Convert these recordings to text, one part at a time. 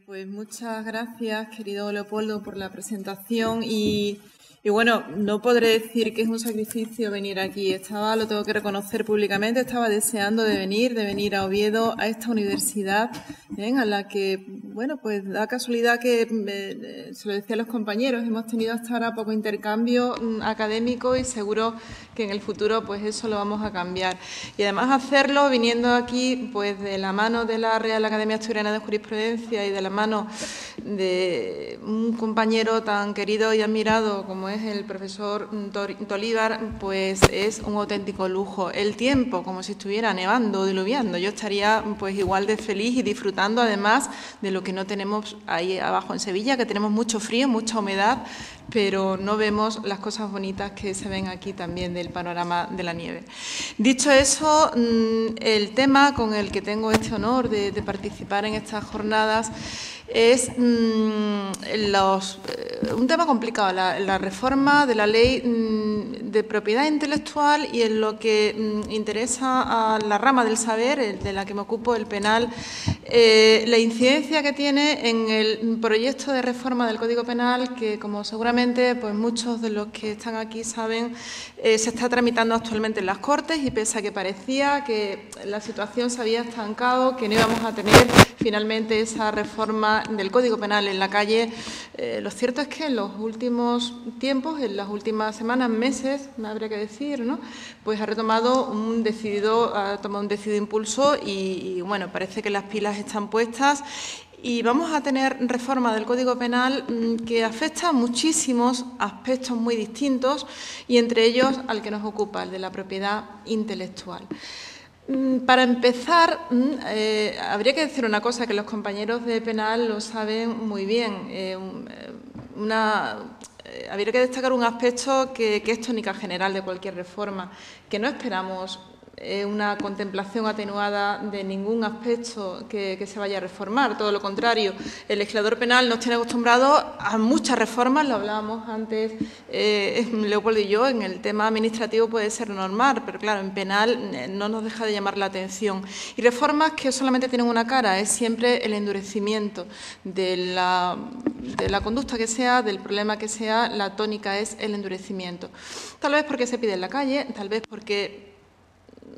Pues muchas gracias, querido Leopoldo, por la presentación y bueno, no podré decir que es un sacrificio venir aquí. Lo tengo que reconocer públicamente, estaba deseando de venir a Oviedo, a esta universidad, a la que, bueno, pues da casualidad que, se lo decía a los compañeros, hemos tenido hasta ahora poco intercambio académico y seguro que en el futuro pues eso lo vamos a cambiar. Y además hacerlo viniendo aquí pues de la mano de la Real Academia Asturiana de Jurisprudencia y de la mano de un compañero tan querido y admirado como es el profesor Tolívar, pues es un auténtico lujo. El tiempo, como si estuviera nevando o diluviando, yo estaría pues igual de feliz y disfrutando además de lo que no tenemos ahí abajo en Sevilla, que tenemos mucho frío, mucha humedad, pero no vemos las cosas bonitas que se ven aquí también del panorama de la nieve. Dicho eso, el tema con el que tengo este honor de participar en estas jornadas es un tema complicado, la reforma de la ley de propiedad intelectual y en lo que interesa a la rama del saber, de la que me ocupo, el penal, la incidencia que tiene en el proyecto de reforma del Código Penal que, como seguramente pues muchos de los que están aquí saben, se está tramitando actualmente en las Cortes y pese a que parecía que la situación se había estancado, que no íbamos a tener finalmente esa reforma del Código Penal en la calle, lo cierto es que en los últimos tiempos, en las últimas semanas, meses, me habría que decir, ¿no?, pues ha tomado un decidido impulso y bueno, parece que las pilas están puestas y vamos a tener reforma del Código Penal que afecta a muchísimos aspectos muy distintos y entre ellos al que nos ocupa, el de la propiedad intelectual. Para empezar, habría que decir una cosa que los compañeros de penal lo saben muy bien. Habría que destacar un aspecto que es tónica general de cualquier reforma, que no esperamos una contemplación atenuada de ningún aspecto que se vaya a reformar. Todo lo contrario, el legislador penal nos tiene acostumbrados a muchas reformas, lo hablábamos antes Leopoldo y yo, en el tema administrativo puede ser normal, pero claro, en penal no nos deja de llamar la atención. Y reformas que solamente tienen una cara, es siempre el endurecimiento de la conducta que sea, del problema que sea, la tónica es el endurecimiento. Tal vez porque se pide en la calle, tal vez porque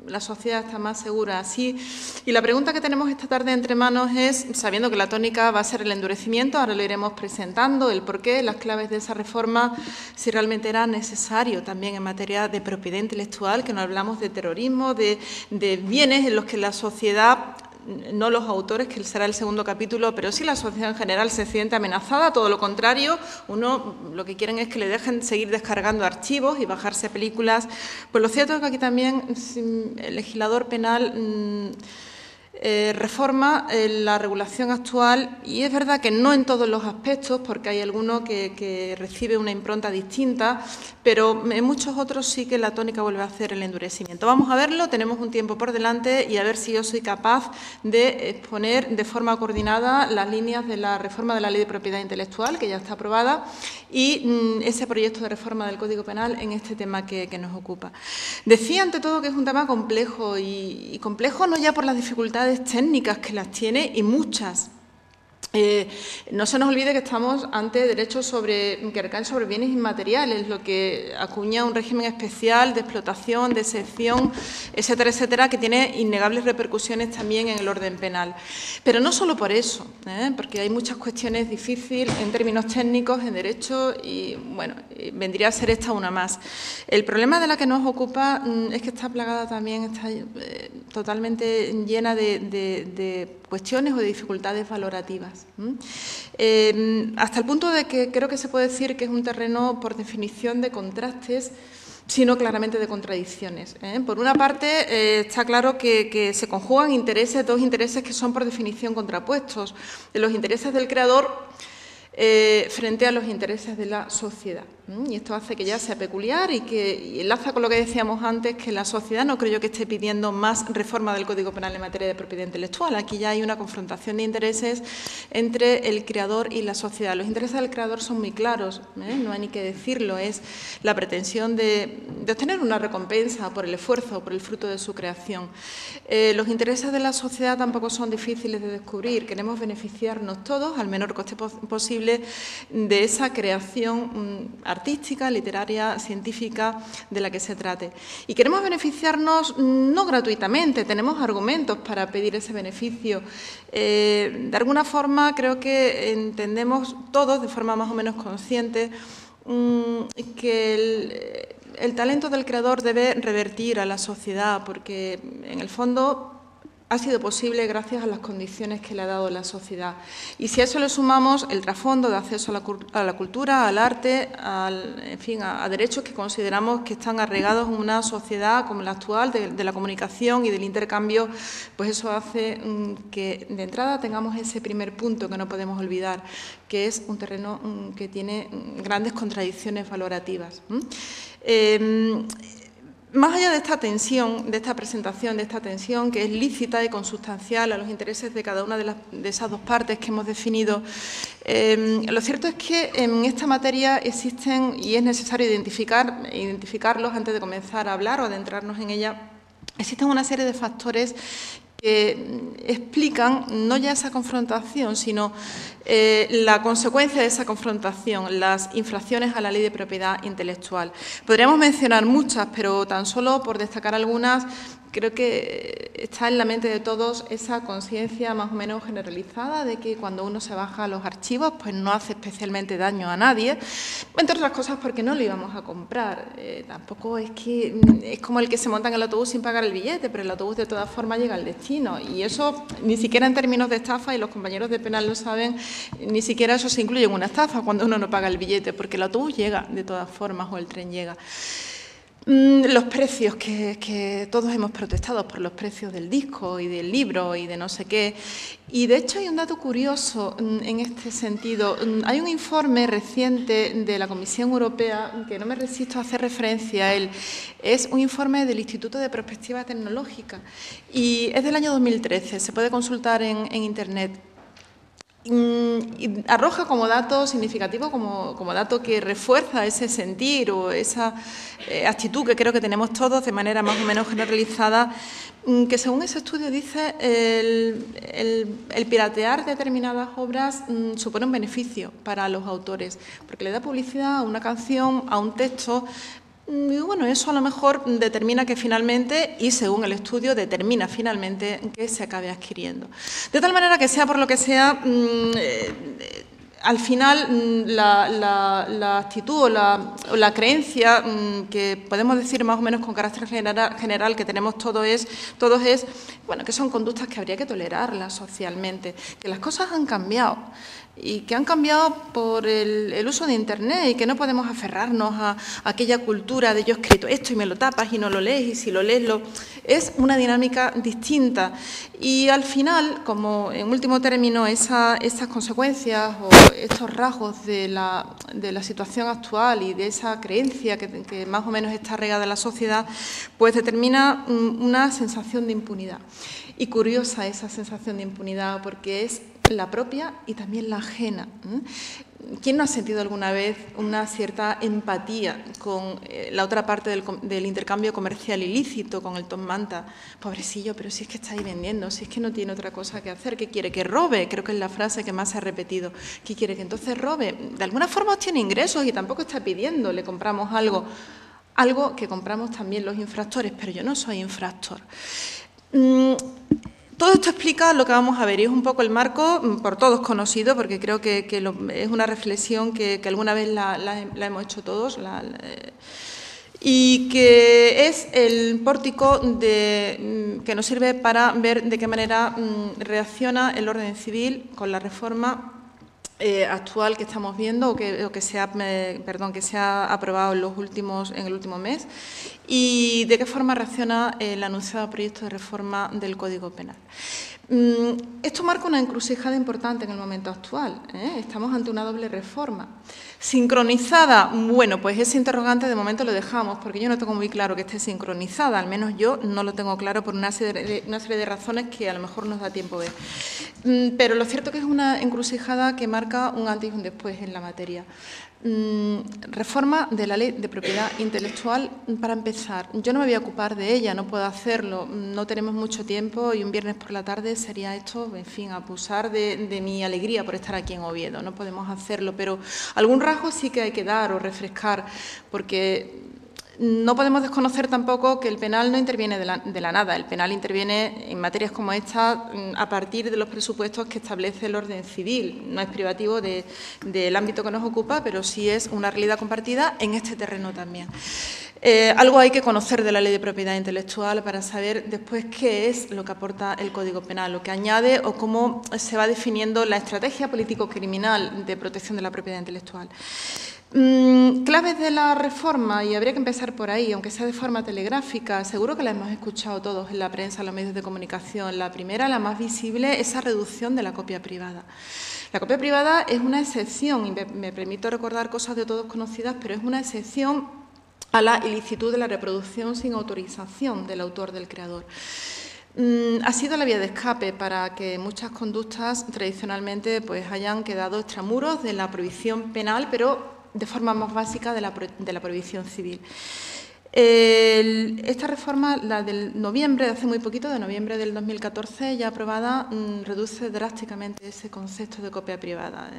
la sociedad está más segura así. Y la pregunta que tenemos esta tarde entre manos es, sabiendo que la tónica va a ser el endurecimiento, ahora lo iremos presentando, el porqué, las claves de esa reforma, si realmente era necesario también en materia de propiedad intelectual, que no hablamos de terrorismo, de bienes en los que la sociedad, no los autores, que será el segundo capítulo, pero sí la sociedad en general se siente amenazada, todo lo contrario, lo que quieren es que le dejen seguir descargando archivos y bajarse películas. Pues lo cierto es que aquí también el legislador penal reforma la regulación actual y es verdad que no en todos los aspectos, porque hay alguno que recibe una impronta distinta, pero en muchos otros sí que la tónica vuelve a hacer el endurecimiento. Vamos a verlo, tenemos un tiempo por delante y a ver si yo soy capaz de exponer de forma coordinada las líneas de la reforma de la Ley de Propiedad Intelectual, que ya está aprobada, y ese proyecto de reforma del Código Penal en este tema que nos ocupa. Decía ante todo que es un tema complejo y complejo no ya por las dificultades técnicas que las tiene y muchas. No se nos olvide que estamos ante derechos que recaen sobre bienes inmateriales, lo que acuña un régimen especial de explotación, de excepción, etcétera, etcétera, que tiene innegables repercusiones también en el orden penal. Pero no solo por eso, porque hay muchas cuestiones difíciles en términos técnicos, en derecho, y bueno, vendría a ser esta una más. El problema de la que nos ocupa es que está plagada también, está totalmente llena de cuestiones o de dificultades valorativas. Hasta el punto de que creo que se puede decir que es un terreno por definición de contrastes, sino claramente de contradicciones. Por una parte, está claro que se conjugan dos intereses que son por definición contrapuestos, los intereses del creador frente a los intereses de la sociedad. Y esto hace que ya sea peculiar y enlaza con lo que decíamos antes, que la sociedad no creo yo que esté pidiendo más reforma del Código Penal en materia de propiedad intelectual. Aquí ya hay una confrontación de intereses entre el creador y la sociedad. Los intereses del creador son muy claros, no hay ni que decirlo, es la pretensión de obtener una recompensa por el esfuerzo, por el fruto de su creación. Los intereses de la sociedad tampoco son difíciles de descubrir. Queremos beneficiarnos todos, al menor coste posible, de esa creación artística, literaria, científica de la que se trate. Y queremos beneficiarnos no gratuitamente, tenemos argumentos para pedir ese beneficio. De alguna forma, creo que entendemos todos, de forma más o menos consciente, que el talento del creador debe revertir a la sociedad, porque en el fondo ha sido posible gracias a las condiciones que le ha dado la sociedad. Y si a eso le sumamos el trasfondo de acceso a la cultura, al arte, en fin, a derechos que consideramos que están arraigados en una sociedad como la actual, de la comunicación y del intercambio, pues eso hace que de entrada tengamos ese primer punto que no podemos olvidar, que es un terreno que tiene grandes contradicciones valorativas. Más allá de esta tensión, de esta presentación, de esta tensión que es lícita y consustancial a los intereses de cada una de esas dos partes que hemos definido, lo cierto es que en esta materia existen, y es necesario identificarlos antes de comenzar a hablar o adentrarnos en ella, existen una serie de factores que explican no ya esa confrontación, sino la consecuencia de esa confrontación, las infracciones a la ley de propiedad intelectual. Podríamos mencionar muchas, pero tan solo por destacar algunas, creo que está en la mente de todos esa conciencia más o menos generalizada de que cuando uno se baja los archivos, pues no hace especialmente daño a nadie, entre otras cosas porque no lo íbamos a comprar. Tampoco es que es como el que se monta en el autobús sin pagar el billete, pero el autobús de todas formas llega al destino. Y eso, ni siquiera en términos de estafa, y los compañeros de penal lo saben, ni siquiera eso se incluye en una estafa cuando uno no paga el billete, porque el autobús llega de todas formas o el tren llega. Los precios, que todos hemos protestado por los precios del disco y del libro y de no sé qué. Y de hecho hay un dato curioso en este sentido. Hay un informe reciente de la Comisión Europea, que no me resisto a hacer referencia a él, es un informe del Instituto de Prospectiva Tecnológica y es del año 2013, se puede consultar en Internet. Y arroja como dato significativo, como dato que refuerza ese sentir o esa actitud que creo que tenemos todos de manera más o menos generalizada, que según ese estudio dice el piratear determinadas obras supone un beneficio para los autores, porque le da publicidad a una canción, a un texto. Y bueno, eso a lo mejor determina que finalmente, y según el estudio, determina finalmente que se acabe adquiriendo. De tal manera que sea por lo que sea, al final la actitud o la creencia que podemos decir más o menos con carácter general que tenemos todos es bueno, que son conductas que habría que tolerarlas socialmente, que las cosas han cambiado y que han cambiado por el uso de Internet y que no podemos aferrarnos a aquella cultura de yo he escrito esto y me lo tapas y no lo lees y si lo lees es una dinámica distinta. Y al final, como en último término, esas consecuencias o estos rasgos de la situación actual y de esa creencia que más o menos está arraigada en la sociedad, pues determina una sensación de impunidad. Y curiosa esa sensación de impunidad porque es la propia y también la ajena. ¿Quién no ha sentido alguna vez una cierta empatía con la otra parte del intercambio comercial ilícito, con el Tom Manta? Pobrecillo, pero si es que está ahí vendiendo, si es que no tiene otra cosa que hacer, ¿qué quiere? ¿Que robe? Creo que es la frase que más se ha repetido. ¿Qué quiere? ¿Que entonces robe? De alguna forma obtiene ingresos y tampoco está pidiendo, le compramos algo que compramos también los infractores, pero yo no soy infractor. Todo esto explica lo que vamos a ver y es un poco el marco por todos conocido, porque creo que es una reflexión que alguna vez la hemos hecho todos, y que es el pórtico que nos sirve para ver de qué manera reacciona el orden civil con la reforma actual que estamos viendo o que se ha aprobado en el último mes y de qué forma reacciona el anunciado proyecto de reforma del Código Penal. Esto marca una encrucijada importante en el momento actual. Estamos ante una doble reforma. ¿Sincronizada? Bueno, pues ese interrogante de momento lo dejamos, porque yo no tengo muy claro que esté sincronizada, al menos yo no lo tengo claro por una serie de razones que a lo mejor nos da tiempo ver. Pero lo cierto es que es una encrucijada que marca un antes y un después en la materia. Reforma de la Ley de Propiedad Intelectual, para empezar. Yo no me voy a ocupar de ella, no puedo hacerlo, no tenemos mucho tiempo y un viernes por la tarde sería esto, en fin, abusar de mi alegría por estar aquí en Oviedo, no podemos hacerlo, pero algún rasgo sí que hay que dar o refrescar, porque no podemos desconocer tampoco que el penal no interviene de la nada. El penal interviene en materias como esta a partir de los presupuestos que establece el orden civil. No es privativo del ámbito que nos ocupa, pero sí es una realidad compartida en este terreno también. Algo hay que conocer de la Ley de Propiedad Intelectual para saber después qué es lo que aporta el Código Penal, lo que añade o cómo se va definiendo la estrategia político-criminal de protección de la propiedad intelectual. Claves de la reforma, y habría que empezar por ahí, aunque sea de forma telegráfica, seguro que la hemos escuchado todos en la prensa, en los medios de comunicación. La primera, la más visible, esa reducción de la copia privada. La copia privada es una excepción, y me permito recordar cosas de todos conocidas, pero es una excepción a la ilicitud de la reproducción sin autorización del autor, del creador. Ha sido la vía de escape para que muchas conductas tradicionalmente pues, hayan quedado extramuros de la prohibición penal, pero de forma más básica de la prohibición civil. Esta reforma, la del noviembre, de hace muy poquito, de noviembre del 2014, ya aprobada, reduce drásticamente ese concepto de copia privada.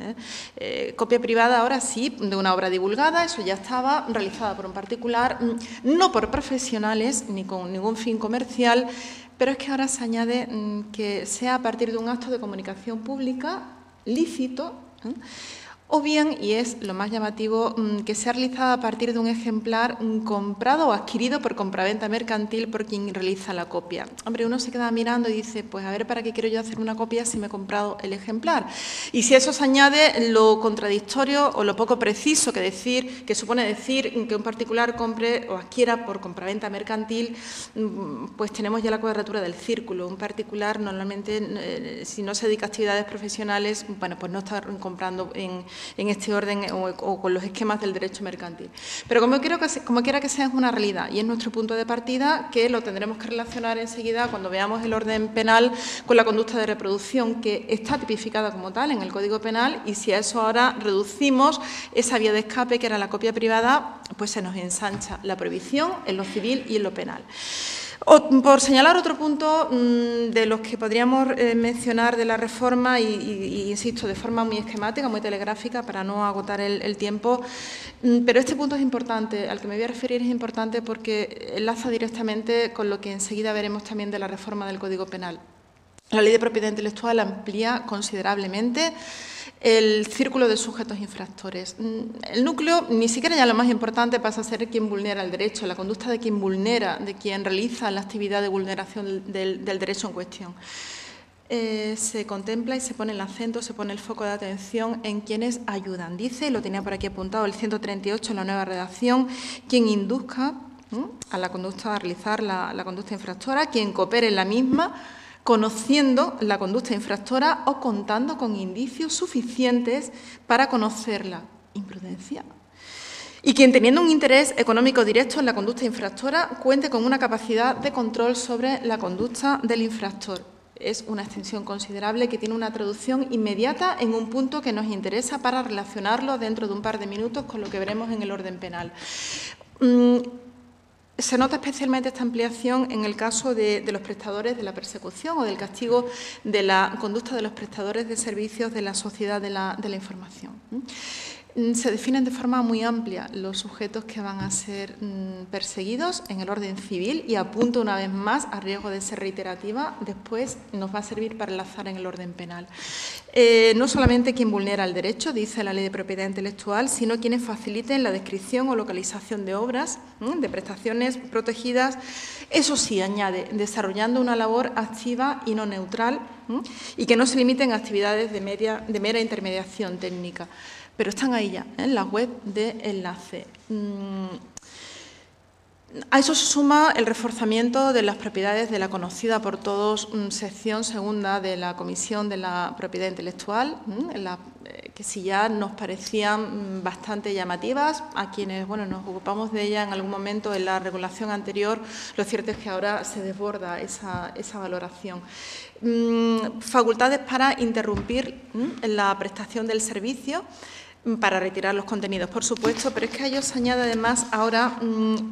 Copia privada ahora sí, de una obra divulgada, eso ya estaba realizada por un particular, no por profesionales ni con ningún fin comercial, pero es que ahora se añade que sea a partir de un acto de comunicación pública lícito, o bien, y es lo más llamativo, que sea realizada a partir de un ejemplar comprado o adquirido por compraventa mercantil por quien realiza la copia. Hombre, uno se queda mirando y dice, pues a ver, ¿para qué quiero yo hacer una copia si me he comprado el ejemplar? Y si a eso se añade lo contradictorio o lo poco preciso que supone decir que un particular compre o adquiera por compraventa mercantil, pues tenemos ya la cuadratura del círculo. Un particular normalmente, si no se dedica a actividades profesionales, bueno, pues no está comprando en este orden o con los esquemas del derecho mercantil. Pero como quiera que sea, es una realidad y es nuestro punto de partida, que lo tendremos que relacionar enseguida cuando veamos el orden penal con la conducta de reproducción, que está tipificada como tal en el Código Penal, y si a eso ahora reducimos esa vía de escape que era la copia privada, pues se nos ensancha la prohibición en lo civil y en lo penal. Por señalar otro punto de los que podríamos mencionar de la reforma, y insisto, de forma muy esquemática, muy telegráfica, para no agotar el tiempo, pero este punto es importante, al que me voy a referir es importante porque enlaza directamente con lo que enseguida veremos también de la reforma del Código Penal. La Ley de Propiedad Intelectual amplía considerablemente el círculo de sujetos infractores. El núcleo, ni siquiera ya lo más importante, pasa a ser quien vulnera el derecho, la conducta de quien vulnera, de quien realiza la actividad de vulneración del derecho en cuestión. Se contempla y se pone el acento, se pone el foco de atención en quienes ayudan. Dice, lo tenía por aquí apuntado, el 138, la nueva redacción, quien induzca a la conducta, a realizar la conducta infractora, quien coopere en la misma, conociendo la conducta infractora o contando con indicios suficientes para conocerla. Imprudencia. Y quien, teniendo un interés económico directo en la conducta infractora, cuente con una capacidad de control sobre la conducta del infractor. Es una extensión considerable que tiene una traducción inmediata en un punto que nos interesa para relacionarlo dentro de un par de minutos con lo que veremos en el orden penal. Se nota especialmente esta ampliación en el caso de los prestadores de la persecución o del castigo de la conducta de los prestadores de servicios de la sociedad de la información. Se definen de forma muy amplia los sujetos que van a ser perseguidos en el orden civil, y apunto una vez más, a riesgo de ser reiterativa, después nos va a servir para enlazar en el orden penal. No solamente quien vulnera el derecho, dice la Ley de Propiedad Intelectual, sino quienes faciliten la descripción o localización de obras, de prestaciones protegidas, eso sí, añade, desarrollando una labor activa y no neutral, y que no se limiten a actividades de mera intermediación técnica. Pero están ahí ya, en la web de enlace. A eso se suma el reforzamiento de las propiedades de la conocida por todos sección segunda de la Comisión de la Propiedad Intelectual, que sí ya nos parecían bastante llamativas a quienes nos ocupamos de ella en algún momento en la regulación anterior. Lo cierto es que ahora se desborda esa valoración. Facultades para interrumpir la prestación del servicio, para retirar los contenidos, por supuesto, pero es que a ello se añade además ahora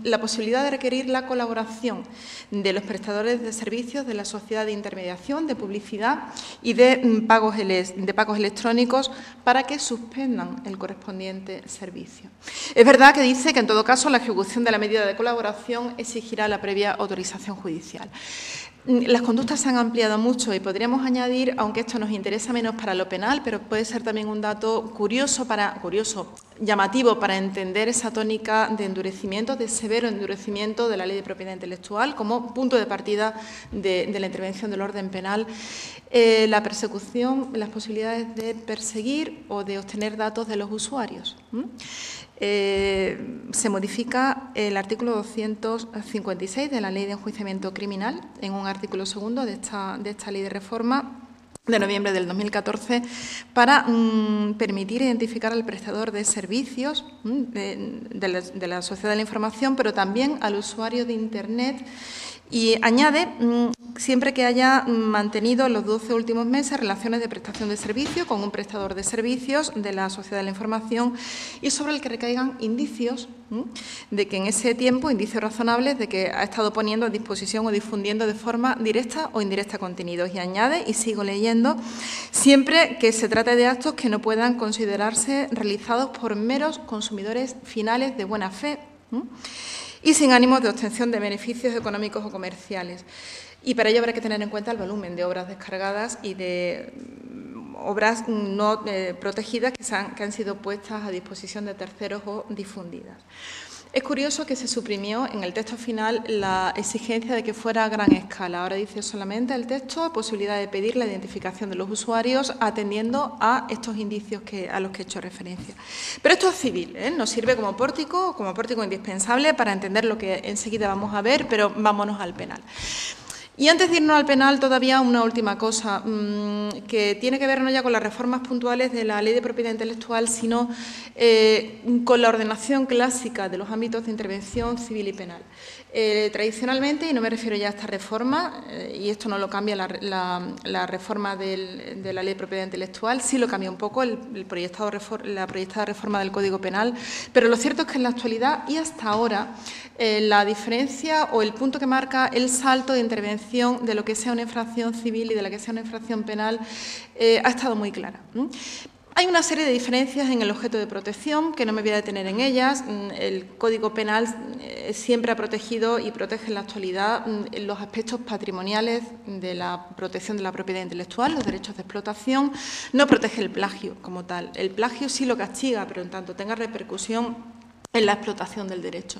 la posibilidad de requerir la colaboración de los prestadores de servicios de la sociedad de intermediación, de publicidad y de pagos electrónicos para que suspendan el correspondiente servicio. Es verdad que dice que en todo caso la ejecución de la medida de colaboración exigirá la previa autorización judicial. Las conductas se han ampliado mucho y podríamos añadir, aunque esto nos interesa menos para lo penal, pero puede ser también un dato llamativo para entender esa tónica de endurecimiento, de severo endurecimiento de la Ley de Propiedad Intelectual como punto de partida de la intervención del orden penal, la persecución, las posibilidades de perseguir o de obtener datos de los usuarios. Se modifica el artículo 256 de la Ley de Enjuiciamiento Criminal en un artículo segundo de esta ley de reforma de noviembre del 2014 para permitir identificar al prestador de servicios de la sociedad de la información, pero también al usuario de Internet. Y añade, siempre que haya mantenido en los 12 últimos meses relaciones de prestación de servicio con un prestador de servicios de la sociedad de la información y sobre el que recaigan indicios de que en ese tiempo, indicios razonables, de que ha estado poniendo a disposición o difundiendo de forma directa o indirecta contenidos. Y añade, y sigo leyendo, siempre que se trate de actos que no puedan considerarse realizados por meros consumidores finales de buena fe, y sin ánimos de obtención de beneficios económicos o comerciales. Y para ello habrá que tener en cuenta el volumen de obras descargadas y de obras no protegidas que han sido puestas a disposición de terceros o difundidas. Es curioso que se suprimió en el texto final la exigencia de que fuera a gran escala. Ahora dice solamente el texto posibilidad de pedir la identificación de los usuarios atendiendo a estos indicios a los que he hecho referencia. Pero esto es civil, nos sirve como pórtico indispensable para entender lo que enseguida vamos a ver, pero vámonos al penal. Y antes de irnos al penal, todavía una última cosa, que tiene que ver no ya con las reformas puntuales de la Ley de Propiedad Intelectual, sino con la ordenación clásica de los ámbitos de intervención civil y penal. Tradicionalmente, y no me refiero ya a esta reforma, y esto no lo cambia la reforma de la Ley de Propiedad Intelectual, sí lo cambia un poco la proyectada reforma del Código Penal, pero lo cierto es que en la actualidad y hasta ahora la diferencia o el punto que marca el salto de intervención de lo que sea una infracción civil y de la que sea una infracción penal ha estado muy clara. Hay una serie de diferencias en el objeto de protección, que no me voy a detener en ellas. El Código Penal siempre ha protegido y protege en la actualidad los aspectos patrimoniales de la protección de la propiedad intelectual, los derechos de explotación. No protege el plagio como tal. El plagio sí lo castiga, pero en tanto tenga repercusión en la explotación del derecho.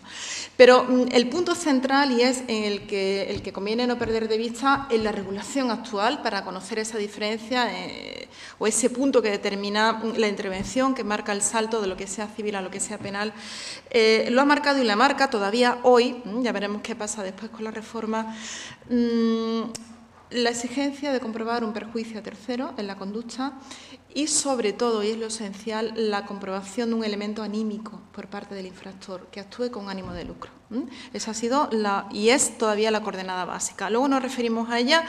Pero el punto central, y es el que conviene no perder de vista en la regulación actual para conocer esa diferencia o ese punto que determina la intervención, que marca el salto de lo que sea civil a lo que sea penal, lo ha marcado y la marca todavía hoy, ya veremos qué pasa después con la reforma, la exigencia de comprobar un perjuicio a tercero en la conducta y, sobre todo, y es lo esencial, la comprobación de un elemento anímico por parte del infractor que actúe con ánimo de lucro. Esa ha sido y es todavía la coordenada básica. Luego nos referimos a ella.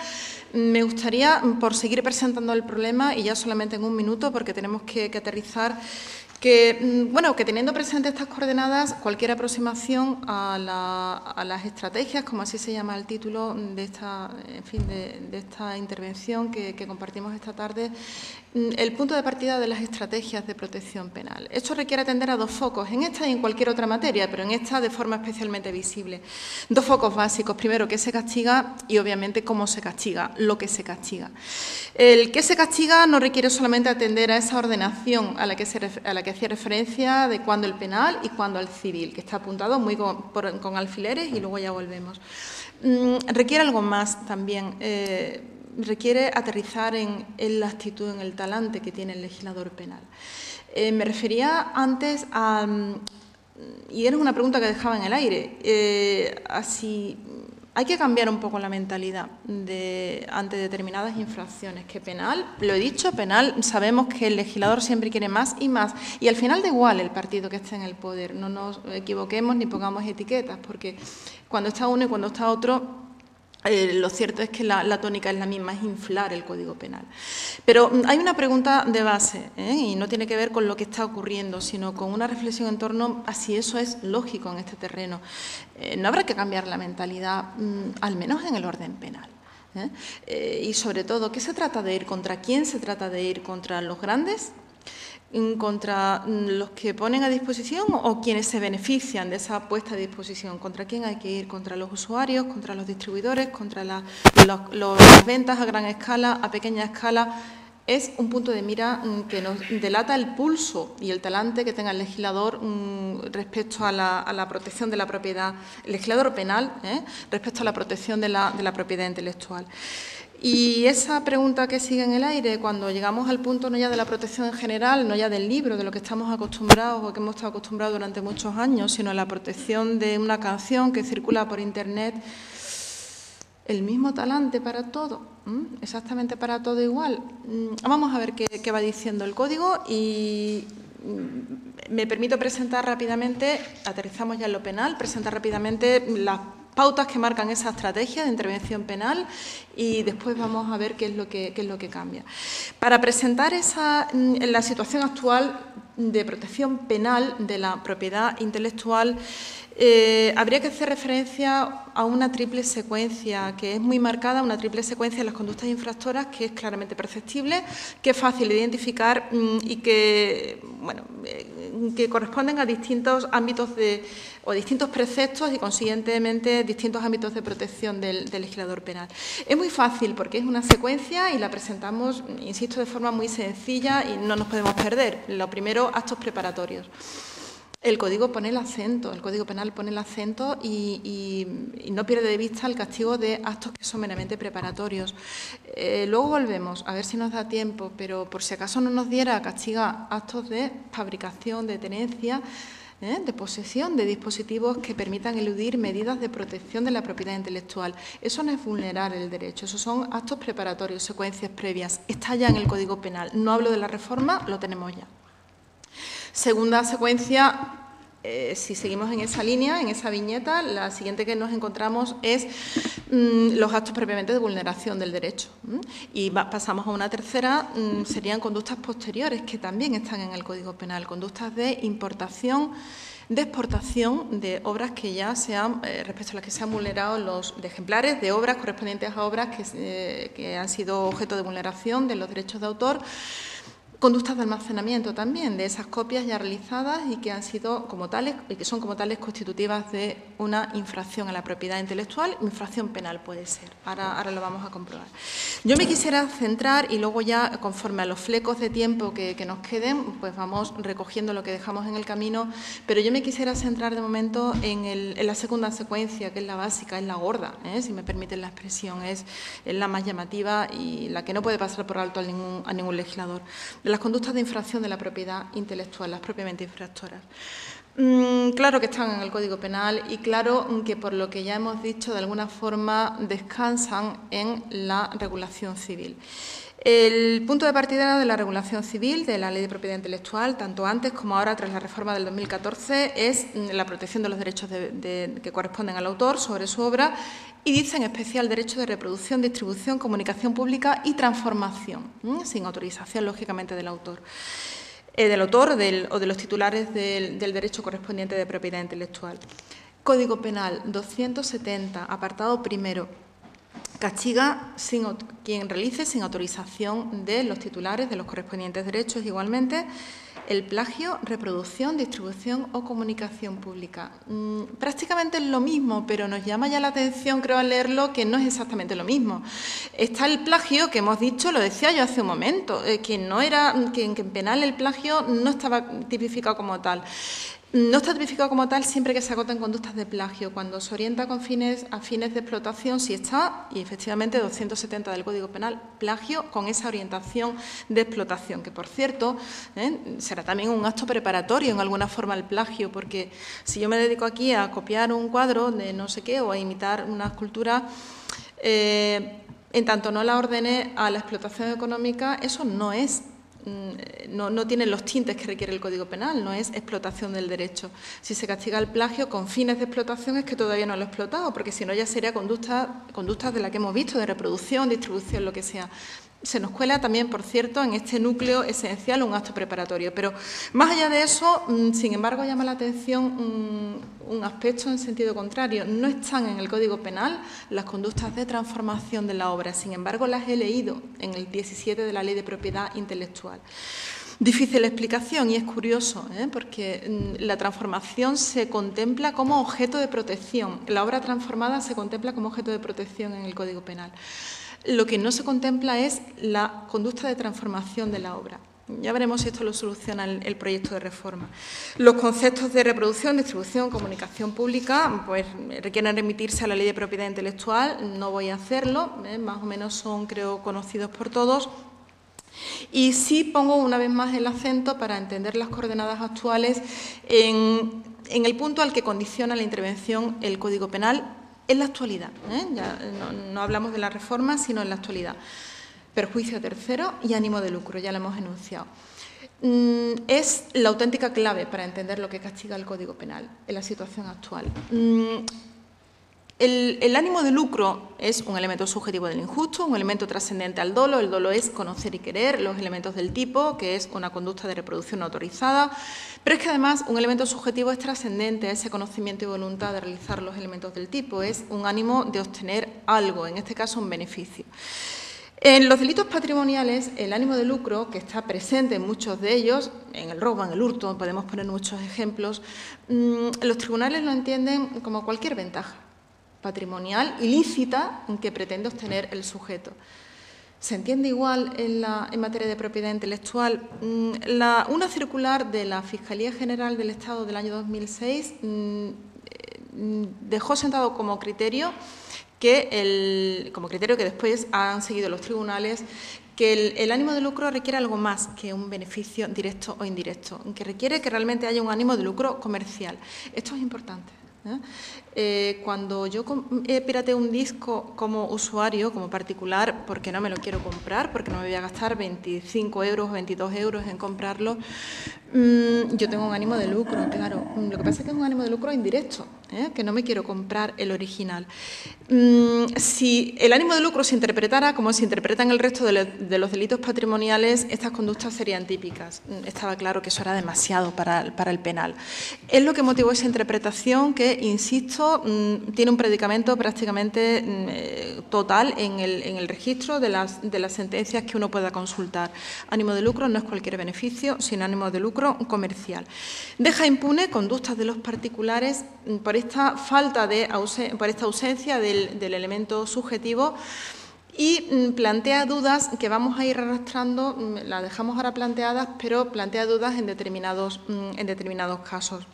Me gustaría, por seguir presentando el problema, y ya solamente en un minuto, porque tenemos que aterrizar, que teniendo presentes estas coordenadas, cualquier aproximación a las estrategias, como así se llama el título de esta intervención que compartimos esta tarde, el punto de partida de las estrategias de protección penal. Esto requiere atender a dos focos, en esta y en cualquier otra materia, pero en esta de forma especialmente visible. Dos focos básicos. Primero, qué se castiga y, obviamente, cómo se castiga, lo que se castiga. El que se castiga no requiere solamente atender a esa ordenación a la que hacía referencia de cuándo el penal y cuándo el civil, que está apuntado muy con alfileres y luego ya volvemos. Requiere algo más también. Requiere aterrizar en la actitud, en el talante que tiene el legislador penal. Me refería antes a y era una pregunta que dejaba en el aire, así hay que cambiar un poco la mentalidad ante determinadas infracciones, que penal, lo he dicho, penal, sabemos que el legislador siempre quiere más y más, y al final da igual el partido que esté en el poder, no nos equivoquemos ni pongamos etiquetas, porque cuando está uno y cuando está otro, lo cierto es que la tónica es la misma, es inflar el Código Penal. Pero hay una pregunta de base, y no tiene que ver con lo que está ocurriendo, sino con una reflexión en torno a si eso es lógico en este terreno. No habrá que cambiar la mentalidad, al menos en el orden penal. Y sobre todo, ¿qué se trata de ir? ¿Contra quién se trata de ir? ¿Contra los grandes? ¿Contra los que ponen a disposición o quienes se benefician de esa puesta a disposición? ¿Contra quién hay que ir? ¿Contra los usuarios? ¿Contra los distribuidores? ¿Contra las ventas a gran escala, a pequeña escala? Es un punto de mira que nos delata el pulso y el talante que tenga el legislador respecto a la protección de la propiedad, el legislador penal, respecto a la protección de la propiedad intelectual. Y esa pregunta que sigue en el aire, cuando llegamos al punto no ya de la protección en general, no ya del libro, de lo que estamos acostumbrados o que hemos estado acostumbrados durante muchos años, sino la protección de una canción que circula por Internet, el mismo talante para todo, exactamente para todo igual. Vamos a ver qué va diciendo el código y me permito presentar rápidamente, aterrizamos ya en lo penal, presentar rápidamente las pautas que marcan esa estrategia de intervención penal y después vamos a ver qué es lo que cambia. Para presentar la situación actual de protección penal de la propiedad intelectual, habría que hacer referencia a una triple secuencia que es muy marcada, una triple secuencia de las conductas infractoras que es claramente perceptible, que es fácil de identificar y que, bueno, que corresponden a distintos ámbitos o distintos preceptos y, consiguientemente, distintos ámbitos de protección del legislador penal. Es muy fácil porque es una secuencia y la presentamos, insisto, de forma muy sencilla y no nos podemos perder. Lo primero, actos preparatorios. El Código pone el acento, el Código Penal pone el acento y no pierde de vista el castigo de actos que son meramente preparatorios. Luego volvemos, a ver si nos da tiempo, pero por si acaso no nos diera, castiga actos de fabricación, de tenencia, de posesión de dispositivos que permitan eludir medidas de protección de la propiedad intelectual. Eso no es vulnerar el derecho, esos son actos preparatorios, secuencias previas. Está ya en el Código Penal. No hablo de la reforma, lo tenemos ya. Segunda secuencia, si seguimos en esa línea, en esa viñeta, la siguiente que nos encontramos es los actos previamente de vulneración del derecho. Y pasamos a una tercera, serían conductas posteriores que también están en el Código Penal, conductas de importación, de exportación de obras que ya sean, respecto a las que se han vulnerado de ejemplares de obras correspondientes a obras que han sido objeto de vulneración de los derechos de autor. Conductas de almacenamiento también de esas copias ya realizadas y que han sido como tales y que son como tales constitutivas de una infracción a la propiedad intelectual, infracción penal puede ser. Ahora lo vamos a comprobar. Yo me quisiera centrar y luego ya conforme a los flecos de tiempo que nos queden, pues vamos recogiendo lo que dejamos en el camino, pero yo me quisiera centrar de momento en la segunda secuencia, que es la básica, es la gorda, si me permiten la expresión, es la más llamativa y la que no puede pasar por alto a ningún legislador. Las conductas de infracción de la propiedad intelectual, las propiamente infractoras. Claro que están en el Código Penal y claro que, por lo que ya hemos dicho, de alguna forma descansan en la regulación civil. El punto de partida era de la regulación civil, de la Ley de Propiedad Intelectual, tanto antes como ahora, tras la reforma del 2014, es la protección de los derechos que corresponden al autor sobre su obra y dice en especial derecho de reproducción, distribución, comunicación pública y transformación, sin autorización, lógicamente, del autor. O de los titulares del derecho correspondiente de propiedad intelectual. Código Penal 270, apartado primero. Castiga quien realice sin autorización de los titulares de los correspondientes derechos igualmente el plagio, reproducción, distribución o comunicación pública. Prácticamente es lo mismo, pero nos llama ya la atención, creo, al leerlo, que no es exactamente lo mismo. Está el plagio, que hemos dicho, lo decía yo hace un momento, que en penal el plagio no estaba tipificado como tal. No está tipificado como tal siempre que se acoten conductas de plagio. Cuando se orienta a fines de explotación, sí está, y efectivamente 270 del Código Penal, plagio con esa orientación de explotación, que por cierto, será también un acto preparatorio en alguna forma al plagio, porque si yo me dedico aquí a copiar un cuadro de no sé qué o a imitar una escultura, en tanto no la ordene a la explotación económica, eso no es. No tiene los tintes que requiere el Código Penal, no es explotación del derecho. Si se castiga el plagio con fines de explotación es que todavía no lo he explotado, porque si no ya sería conductas de las que hemos visto, de reproducción, distribución, lo que sea. Se nos cuela también, por cierto, en este núcleo esencial un acto preparatorio. Pero más allá de eso, sin embargo, llama la atención un aspecto en sentido contrario. No están en el Código Penal las conductas de transformación de la obra. Sin embargo, las he leído en el 17 de la Ley de Propiedad Intelectual. Difícil explicación y es curioso, porque la transformación se contempla como objeto de protección. La obra transformada se contempla como objeto de protección en el Código Penal. Lo que no se contempla es la conducta de transformación de la obra. Ya veremos si esto lo soluciona el proyecto de reforma. Los conceptos de reproducción, distribución, comunicación pública, pues requieren remitirse a la Ley de Propiedad Intelectual. No voy a hacerlo, más o menos son, creo, conocidos por todos. Y sí pongo una vez más el acento para entender las coordenadas actuales en el punto al que condiciona la intervención el Código Penal en la actualidad. Ya no hablamos de la reforma, sino en la actualidad. Perjuicio a tercero y ánimo de lucro, ya lo hemos enunciado. Es la auténtica clave para entender lo que castiga el Código Penal en la situación actual. El ánimo de lucro es un elemento subjetivo del injusto, un elemento trascendente al dolo. El dolo es conocer y querer, los elementos del tipo, que es una conducta de reproducción no autorizada. Pero es que además un elemento subjetivo es trascendente a ese conocimiento y voluntad de realizar los elementos del tipo. Es un ánimo de obtener algo, en este caso un beneficio. En los delitos patrimoniales, el ánimo de lucro, que está presente en muchos de ellos, en el robo, en el hurto, podemos poner muchos ejemplos, los tribunales lo entienden como cualquier ventaja patrimonial ilícita que pretende obtener el sujeto. ¿Se entiende igual en materia de propiedad intelectual? Una circular de la Fiscalía General del Estado del año 2006 dejó sentado como criterio que después han seguido los tribunales, que el ánimo de lucro requiere algo más que un beneficio directo o indirecto, que requiere que realmente haya un ánimo de lucro comercial. Esto es importante. Cuando yo pirateo un disco como usuario, como particular, porque no me lo quiero comprar, porque no me voy a gastar 25 euros o 22 euros en comprarlo, yo tengo un ánimo de lucro, claro. Lo que pasa es que es un ánimo de lucro indirecto, que no me quiero comprar el original. Si el ánimo de lucro se interpretara como se interpreta en el resto de los delitos patrimoniales, estas conductas serían típicas. Estaba claro que eso era demasiado para el penal. Es lo que motivó esa interpretación que, insisto, tiene un predicamento prácticamente total en el registro de las sentencias que uno pueda consultar. Ánimo de lucro no es cualquier beneficio, sino ánimo de lucro comercial. Deja impune conductas de los particulares por esta ausencia del elemento subjetivo y plantea dudas que vamos a ir arrastrando, las dejamos ahora planteadas, pero plantea dudas en determinados casos.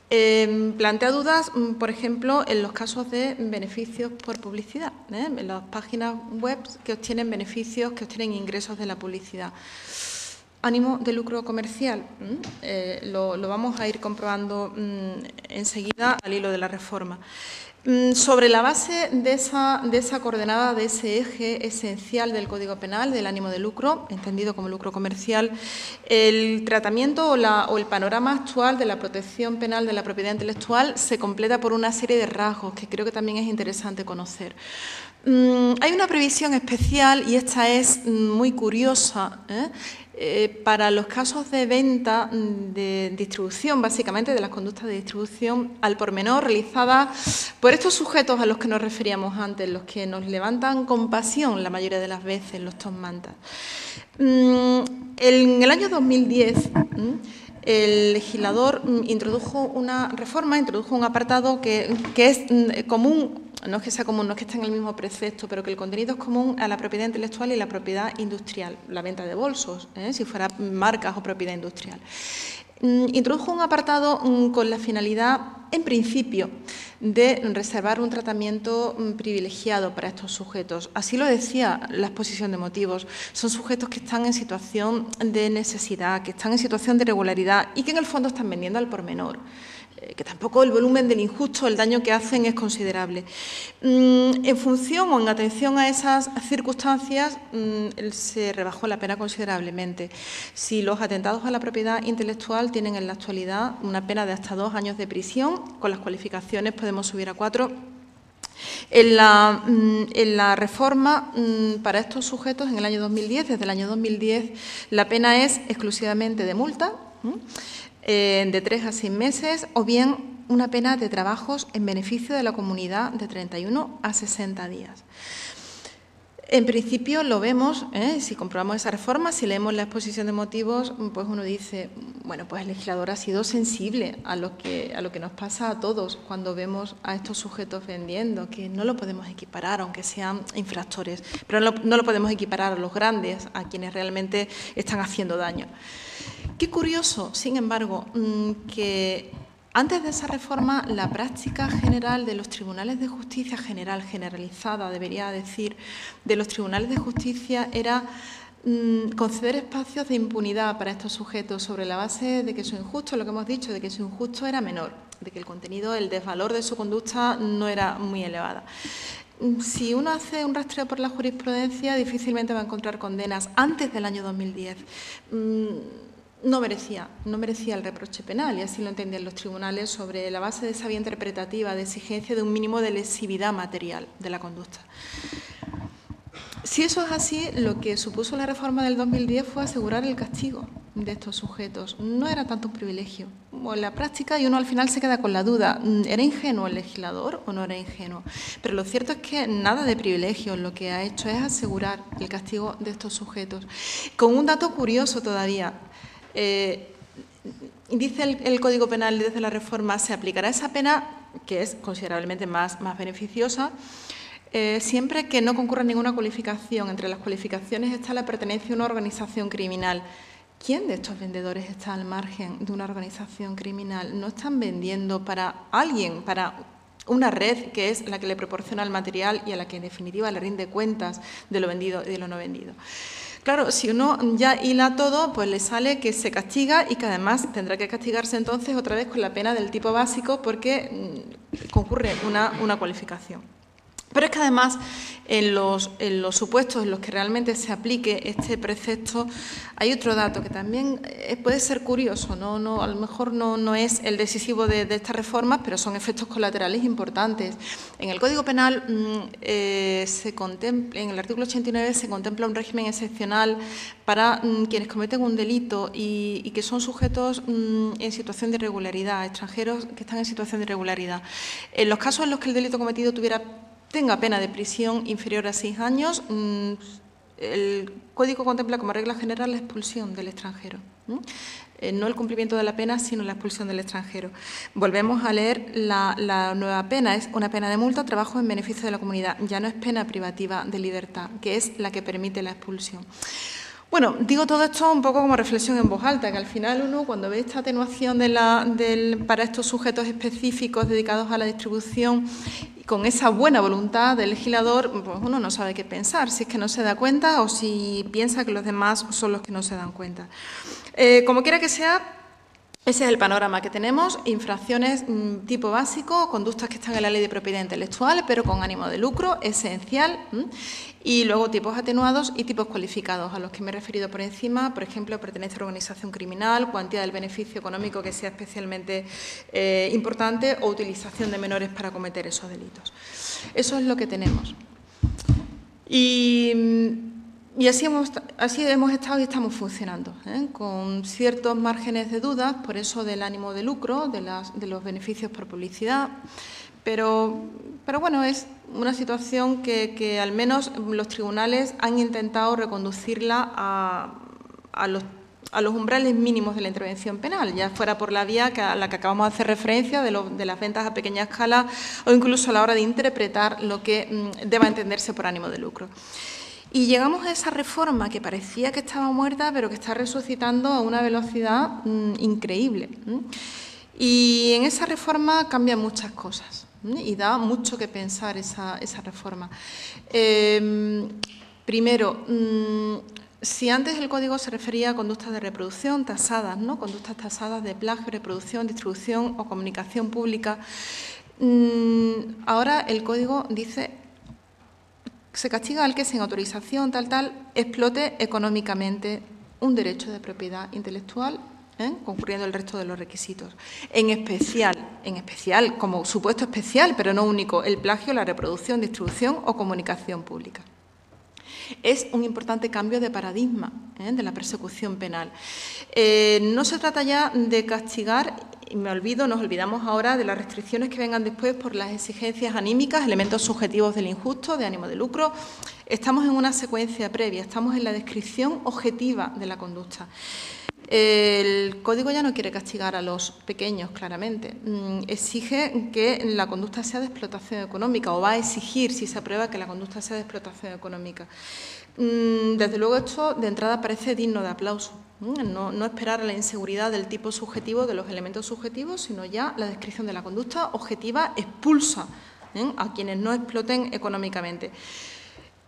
Plantea dudas, por ejemplo, en los casos de beneficios por publicidad, en las páginas web que obtienen beneficios, que obtienen ingresos de la publicidad. Ánimo de lucro comercial, lo vamos a ir comprobando enseguida al hilo de la reforma. Sobre la base de esa coordenada, de ese eje esencial del Código Penal, del ánimo de lucro, entendido como lucro comercial, el tratamiento o el panorama actual de la protección penal de la propiedad intelectual se completa por una serie de rasgos que creo que también es interesante conocer. Hay una previsión especial, y esta es muy curiosa, para los casos de venta, de distribución, básicamente de las conductas de distribución al por menor realizadas por estos sujetos a los que nos referíamos antes, los que nos levantan con pasión la mayoría de las veces, los top mantas. En el año 2010, el legislador introdujo una reforma, introdujo un apartado que es común. No es que sea común, no es que esté en el mismo precepto, pero que el contenido es común a la propiedad intelectual y la propiedad industrial, la venta de bolsos, si fuera marcas o propiedad industrial. Introdujo un apartado con la finalidad, en principio, de reservar un tratamiento privilegiado para estos sujetos. Así lo decía la exposición de motivos. Son sujetos que están en situación de necesidad, que están en situación de irregularidad y que en el fondo están vendiendo al por menor. Que tampoco el volumen del injusto, el daño que hacen es considerable. En función o en atención a esas circunstancias, se rebajó la pena considerablemente. Si los atentados a la propiedad intelectual tienen en la actualidad una pena de hasta 2 años de prisión, con las cualificaciones podemos subir a 4. En la reforma para estos sujetos en el año 2010, desde el año 2010, la pena es exclusivamente de multa, de 3 a 6 meses, o bien una pena de trabajos en beneficio de la comunidad de 31 a 60 días. En principio lo vemos, si comprobamos esa reforma, si leemos la exposición de motivos, pues uno dice, bueno, pues el legislador ha sido sensible a lo que nos pasa a todos cuando vemos a estos sujetos vendiendo, que no lo podemos equiparar, aunque sean infractores, pero no lo podemos equiparar a los grandes, a quienes realmente están haciendo daño. Qué curioso, sin embargo, que antes de esa reforma la práctica general de los tribunales de justicia, generalizada, debería decir, de los tribunales de justicia era conceder espacios de impunidad para estos sujetos sobre la base de que su injusto, lo que hemos dicho, de que su injusto era menor, de que el contenido, el desvalor de su conducta no era muy elevada. Si uno hace un rastreo por la jurisprudencia, difícilmente va a encontrar condenas antes del año 2010. No merecía el reproche penal, y así lo entendían los tribunales, sobre la base de esa vía interpretativa de exigencia de un mínimo de lesividad material de la conducta. Si eso es así, lo que supuso la reforma del 2010 fue asegurar el castigo de estos sujetos. No era tanto un privilegio. En la práctica, y uno al final se queda con la duda, ¿era ingenuo el legislador o no era ingenuo? Pero lo cierto es que nada de privilegio, lo que ha hecho es asegurar el castigo de estos sujetos. Con un dato curioso todavía. Dice el Código Penal desde la reforma, se aplicará esa pena, que es considerablemente más beneficiosa, siempre que no concurra ninguna cualificación. Entre las cualificaciones está la pertenencia a una organización criminal. ¿Quién de estos vendedores está al margen de una organización criminal? No están vendiendo para alguien, para una red que es la que le proporciona el material y a la que en definitiva le rinde cuentas de lo vendido y de lo no vendido. Claro, si uno ya hila todo, pues le sale que se castiga y que además tendrá que castigarse entonces otra vez con la pena del tipo básico porque concurre una cualificación. Pero es que además en los supuestos en los que realmente se aplique este precepto hay otro dato que también puede ser curioso, a lo mejor no es el decisivo de estas reformas, pero son efectos colaterales importantes. En el Código Penal en el artículo 89 se contempla un régimen excepcional para quienes cometen un delito y que son sujetos en situación de irregularidad, extranjeros que están en situación de irregularidad. En los casos en los que el delito cometido tenga pena de prisión inferior a 6 años, el Código contempla como regla general la expulsión del extranjero. No el cumplimiento de la pena, sino la expulsión del extranjero. Volvemos a leer la nueva pena, es una pena de multa, trabajo en beneficio de la comunidad. Ya no es pena privativa de libertad, que es la que permite la expulsión. Bueno, digo todo esto un poco como reflexión en voz alta, que al final uno cuando ve esta atenuación para estos sujetos específicos dedicados a la distribución, con esa buena voluntad del legislador, pues uno no sabe qué pensar, si es que no se da cuenta o si piensa que los demás son los que no se dan cuenta. Como quiera que sea, ese es el panorama que tenemos, infracciones tipo básico, conductas que están en la Ley de Propiedad Intelectual, pero con ánimo de lucro, esencial, y luego tipos atenuados y tipos cualificados, a los que me he referido por encima, por ejemplo, pertenencia a organización criminal, cuantía del beneficio económico que sea especialmente importante o utilización de menores para cometer esos delitos. Eso es lo que tenemos. Y así hemos estado y estamos funcionando, con ciertos márgenes de dudas, por eso del ánimo de lucro, de los beneficios por publicidad, pero bueno, es una situación que al menos los tribunales han intentado reconducirla a los umbrales mínimos de la intervención penal, ya fuera por la vía a la que acabamos de hacer referencia de las ventas a pequeña escala o incluso a la hora de interpretar lo que deba entenderse por ánimo de lucro. Y llegamos a esa reforma que parecía que estaba muerta, pero que está resucitando a una velocidad increíble. Y en esa reforma cambian muchas cosas. y da mucho que pensar esa reforma. Primero, si antes el Código se refería a conductas de reproducción tasadas, ¿no? Conductas tasadas de plagio, reproducción, distribución o comunicación pública, ahora el Código dice se castiga al que sin autorización tal explote económicamente un derecho de propiedad intelectual, concurriendo el resto de los requisitos. En especial, como supuesto especial, pero no único, el plagio, la reproducción, distribución o comunicación pública. Es un importante cambio de paradigma de la persecución penal. No se trata ya de castigar, y nos olvidamos ahora de las restricciones que vengan después por las exigencias anímicas, elementos subjetivos del injusto, de ánimo de lucro. Estamos en una secuencia previa, estamos en la descripción objetiva de la conducta. El Código ya no quiere castigar a los pequeños, claramente. Exige que la conducta sea de explotación económica, o va a exigir, si se aprueba, que la conducta sea de explotación económica. Desde luego, esto de entrada parece digno de aplauso. No esperar a la inseguridad del tipo subjetivo, de los elementos subjetivos, sino ya la descripción de la conducta objetiva expulsa a quienes no exploten económicamente.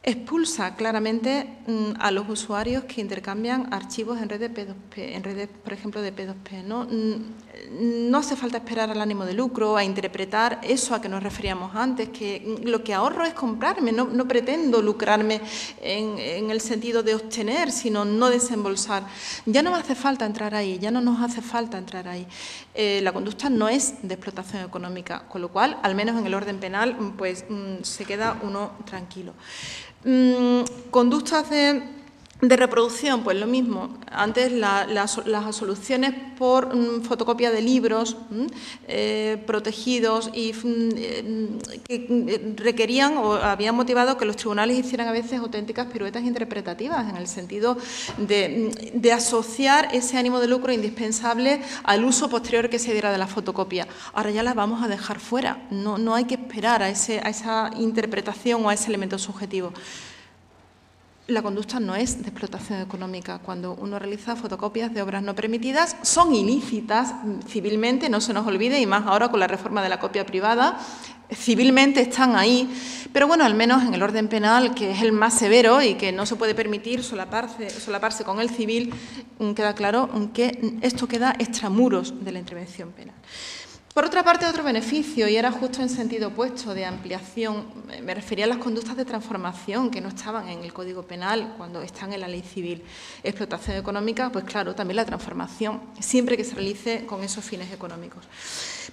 Expulsa claramente a los usuarios que intercambian archivos en redes P2P, en redes, por ejemplo, de P2P. No hace falta esperar al ánimo de lucro, a interpretar eso a que nos referíamos antes, que lo que ahorro es comprarme, no pretendo lucrarme en el sentido de obtener, sino no desembolsar. Ya no me hace falta entrar ahí, ya no nos hace falta entrar ahí. La conducta no es de explotación económica, con lo cual, al menos en el orden penal, pues se queda uno tranquilo. Conductas de reproducción, pues lo mismo. Antes las absoluciones por fotocopia de libros protegidos y que requerían o habían motivado que los tribunales hicieran a veces auténticas piruetas interpretativas en el sentido de asociar ese ánimo de lucro indispensable al uso posterior que se diera de la fotocopia. Ahora ya las vamos a dejar fuera. No hay que esperar a esa interpretación o a ese elemento subjetivo. La conducta no es de explotación económica. Cuando uno realiza fotocopias de obras no permitidas, son ilícitas civilmente, no se nos olvide, y más ahora con la reforma de la copia privada, civilmente están ahí, pero bueno, al menos en el orden penal, que es el más severo y que no se puede permitir solaparse con el civil, queda claro que esto queda extramuros de la intervención penal. Por otra parte, otro beneficio, y era justo en sentido opuesto de ampliación, me refería a las conductas de transformación que no estaban en el Código Penal cuando están en la Ley Civil. Explotación económica, pues claro, también la transformación, siempre que se realice con esos fines económicos.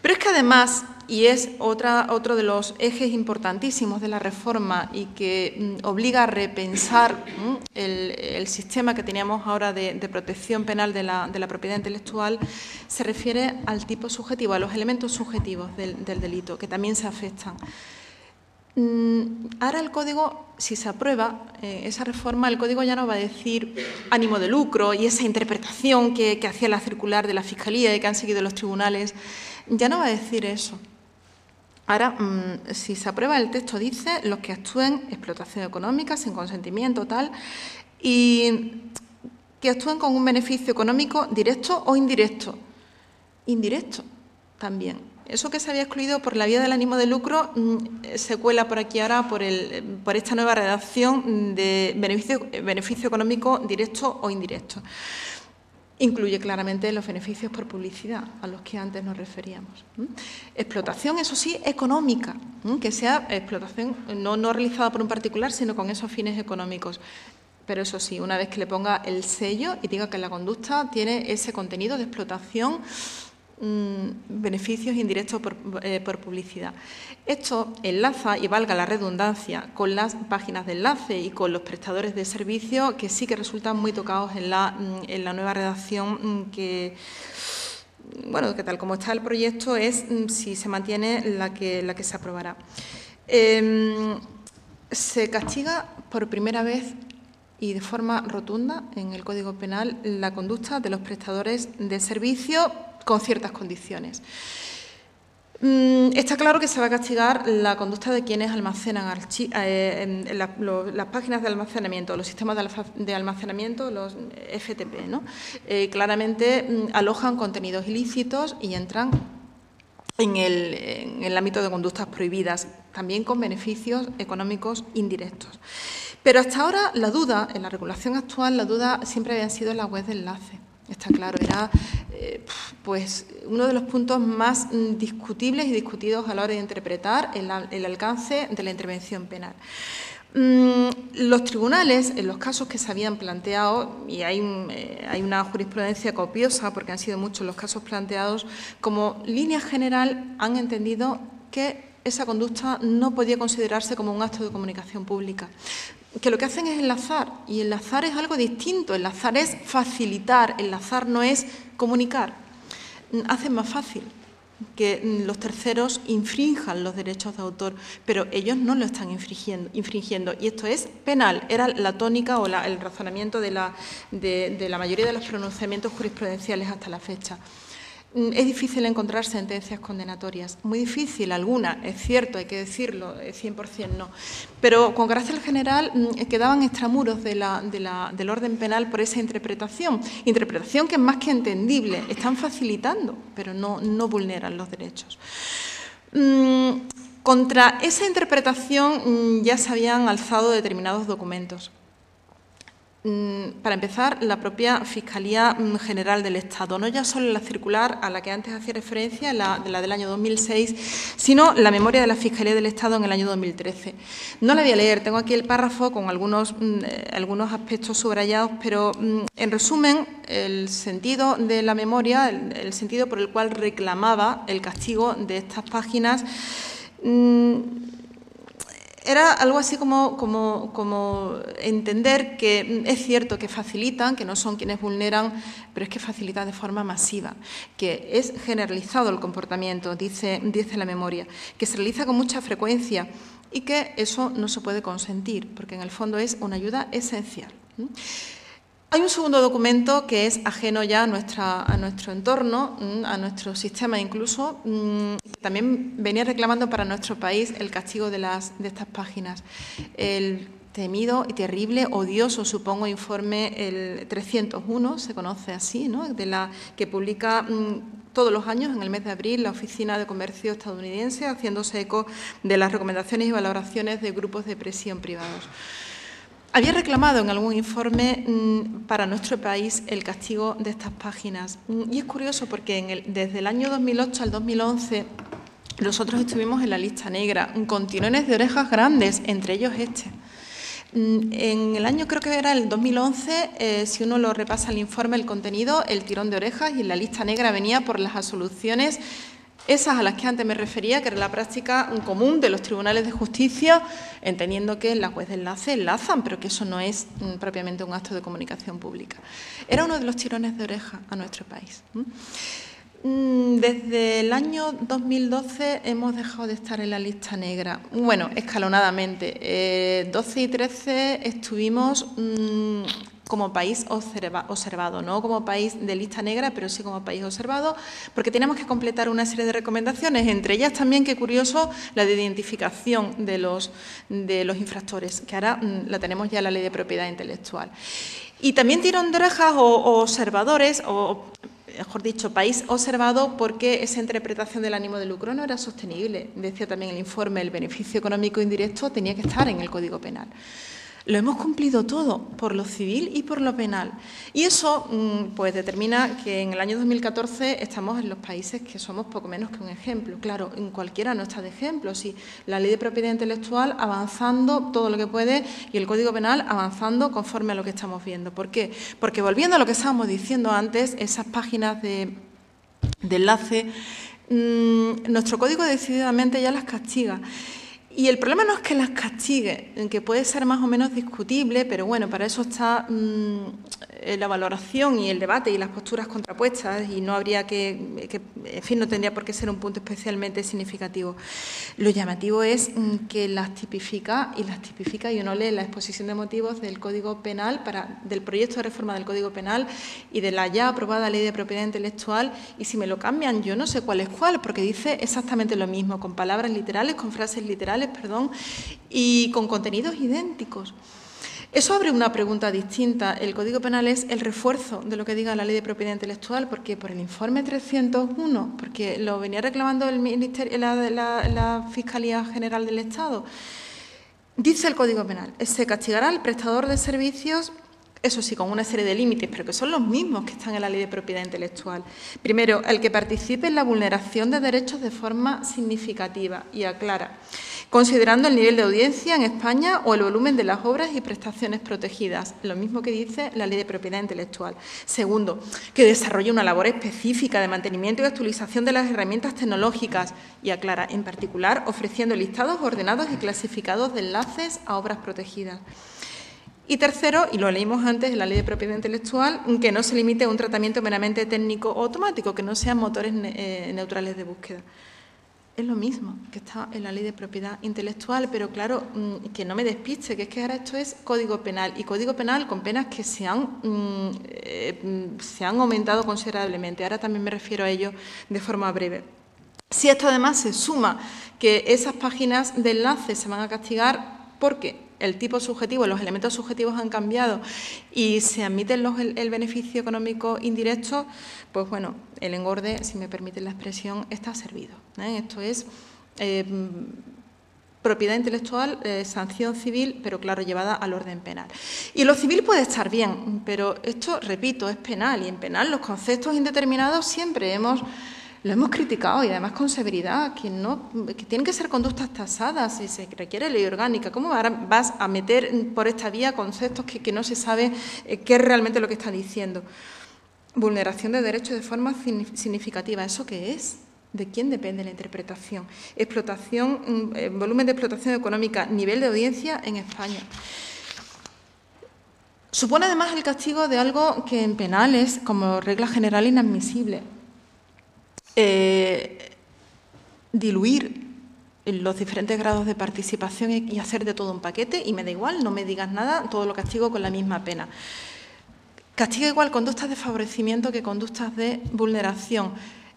Pero es que además, y es otro de los ejes importantísimos de la reforma y que obliga a repensar el sistema que teníamos ahora de protección penal de la propiedad intelectual, se refiere al tipo subjetivo, a los elementos subjetivos del delito, que también se afectan. Ahora el Código, si se aprueba esa reforma, el Código ya no va a decir ánimo de lucro y esa interpretación que hacía la circular de la Fiscalía y que han seguido los tribunales, ya no va a decir eso. Ahora, si se aprueba el texto, dice los que actúen explotación económica sin consentimiento tal y que actúen con un beneficio económico directo o indirecto. Indirecto también. Eso que se había excluido por la vía del ánimo de lucro se cuela por aquí ahora por esta nueva redacción de beneficio económico directo o indirecto. Incluye claramente los beneficios por publicidad, a los que antes nos referíamos. Explotación, eso sí, económica, que sea explotación no realizada por un particular, sino con esos fines económicos. Pero eso sí, una vez que le ponga el sello y diga que la conducta tiene ese contenido de explotación, beneficios indirectos por publicidad. Esto enlaza, y valga la redundancia, con las páginas de enlace y con los prestadores de servicio que sí que resultan muy tocados en la nueva redacción que tal como está el proyecto es, si se mantiene, la que se aprobará. Se castiga por primera vez y de forma rotunda en el Código Penal la conducta de los prestadores de servicio con ciertas condiciones. Está claro que se va a castigar la conducta de quienes almacenan las páginas de almacenamiento, los sistemas de almacenamiento, los FTP, ¿no? Claramente alojan contenidos ilícitos y entran en el ámbito de conductas prohibidas, también con beneficios económicos indirectos. Pero hasta ahora la duda, en la regulación actual, la duda siempre habían sido las webs de enlace. Está claro, era pues uno de los puntos más discutibles y discutidos a la hora de interpretar el alcance de la intervención penal. Los tribunales, en los casos que se habían planteado, y hay una jurisprudencia copiosa porque han sido muchos los casos planteados, como línea general han entendido que esa conducta no podía considerarse como un acto de comunicación pública. Que lo que hacen es enlazar, y enlazar es algo distinto, enlazar es facilitar, enlazar no es comunicar. Hacen más fácil que los terceros infrinjan los derechos de autor, pero ellos no lo están infringiendo y esto es penal. Era la tónica o el razonamiento de la mayoría de los pronunciamientos jurisprudenciales hasta la fecha. Es difícil encontrar sentencias condenatorias, muy difícil, algunas, es cierto, hay que decirlo, 100% no, pero con carácter general quedaban extramuros del orden penal por esa interpretación que es más que entendible, están facilitando, pero no vulneran los derechos. Contra esa interpretación ya se habían alzado determinados documentos. Para empezar, la propia Fiscalía General del Estado, no ya solo la circular a la que antes hacía referencia, la del año 2006, sino la memoria de la Fiscalía del Estado en el año 2013. No la voy a leer, tengo aquí el párrafo con algunos aspectos subrayados, pero en resumen, el sentido de la memoria, el sentido por el cual reclamaba el castigo de estas páginas, era algo así como entender que es cierto que facilitan, que no son quienes vulneran, pero es que facilitan de forma masiva, que es generalizado el comportamiento, dice la memoria, que se realiza con mucha frecuencia y que eso no se puede consentir, porque en el fondo es una ayuda esencial. Hay un segundo documento que es ajeno ya a nuestro entorno, a nuestro sistema incluso, también venía reclamando para nuestro país el castigo de estas páginas. El temido y terrible, odioso, supongo, informe el 301, se conoce así, ¿no?, que publica todos los años, en el mes de abril, la Oficina de Comercio estadounidense, haciéndose eco de las recomendaciones y valoraciones de grupos de presión privados. Había reclamado en algún informe para nuestro país el castigo de estas páginas. Y es curioso porque desde el año 2008 al 2011 nosotros estuvimos en la lista negra, con tirones de orejas grandes, entre ellos este. En el año, creo que era el 2011, si uno lo repasa el informe, el contenido, el tirón de orejas, y en la lista negra venía por las absoluciones, esas a las que antes me refería, que era la práctica común de los tribunales de justicia, entendiendo que las webs de enlace enlazan, pero que eso no es propiamente un acto de comunicación pública. Era uno de los tirones de oreja a nuestro país. Desde el año 2012 hemos dejado de estar en la lista negra. Bueno, escalonadamente. 12 y 13 estuvimos como país observado, no como país de lista negra, pero sí como país observado, porque tenemos que completar una serie de recomendaciones, entre ellas también, qué curioso, la de identificación de los infractores, que ahora la tenemos ya en la Ley de Propiedad Intelectual. Y también tirón de orejas o observadores, o mejor dicho, país observado, porque esa interpretación del ánimo de lucro no era sostenible. Decía también el informe, el beneficio económico indirecto tenía que estar en el Código Penal. Lo hemos cumplido todo, por lo civil y por lo penal. Y eso pues determina que en el año 2014 estamos en los países que somos poco menos que un ejemplo. Claro, en cualquiera no está de ejemplo. Si la Ley de Propiedad Intelectual avanzando todo lo que puede y el Código Penal avanzando conforme a lo que estamos viendo. ¿Por qué? Porque volviendo a lo que estábamos diciendo antes, esas páginas de enlace, nuestro Código decididamente ya las castiga. Y el problema no es que las castigue, que puede ser más o menos discutible, pero bueno, para eso está la valoración y el debate y las posturas contrapuestas, y no habría en fin, no tendría por qué ser un punto especialmente significativo. Lo llamativo es que las tipifica, y uno lee la exposición de motivos del Código Penal, del proyecto de reforma del Código Penal y de la ya aprobada Ley de Propiedad Intelectual, y si me lo cambian, yo no sé cuál es cuál, porque dice exactamente lo mismo, con palabras literales, con frases literales, y con contenidos idénticos. Eso abre una pregunta distinta. El Código Penal es el refuerzo de lo que diga la Ley de Propiedad Intelectual, porque por el informe 301, porque lo venía reclamando el Ministerio, la Fiscalía General del Estado, dice el Código Penal, se castigará al prestador de servicios, eso sí, con una serie de límites, pero que son los mismos que están en la Ley de Propiedad Intelectual. Primero, el que participe en la vulneración de derechos de forma significativa, y aclara, considerando el nivel de audiencia en España o el volumen de las obras y prestaciones protegidas, lo mismo que dice la Ley de Propiedad Intelectual. Segundo, que desarrolle una labor específica de mantenimiento y actualización de las herramientas tecnológicas, y aclara, en particular, ofreciendo listados ordenados y clasificados de enlaces a obras protegidas. Y tercero, y lo leímos antes en la Ley de Propiedad Intelectual, que no se limite a un tratamiento meramente técnico o automático, que no sean motores neutrales de búsqueda. Es lo mismo que está en la Ley de Propiedad Intelectual, pero claro, que no me despiste, que es que ahora esto es Código Penal, y Código Penal con penas que se han aumentado considerablemente. Ahora también me refiero a ello de forma breve. Si esto además se suma que esas páginas de enlace se van a castigar porque el tipo subjetivo, los elementos subjetivos han cambiado y se admiten el beneficio económico indirecto, pues bueno, el engorde, si me permite la expresión, está servido. Esto es propiedad intelectual, sanción civil, pero claro, llevada al orden penal. Y lo civil puede estar bien, pero esto, repito, es penal, y en penal los conceptos indeterminados siempre lo hemos criticado, y además con severidad, que tienen que ser conductas tasadas y se requiere ley orgánica. ¿Cómo vas a meter por esta vía conceptos que no se sabe qué es realmente lo que está diciendo? Vulneración de derechos de forma significativa, ¿eso qué es? ¿De quién depende la interpretación? Explotación, volumen de explotación económica, nivel de audiencia en España. Supone además el castigo de algo que en penal es, como regla general, inadmisible. Diluir los diferentes grados de participación y hacer de todo un paquete, y me da igual, no me digas nada, todo lo castigo con la misma pena. Castiga igual conductas de favorecimiento que conductas de vulneración.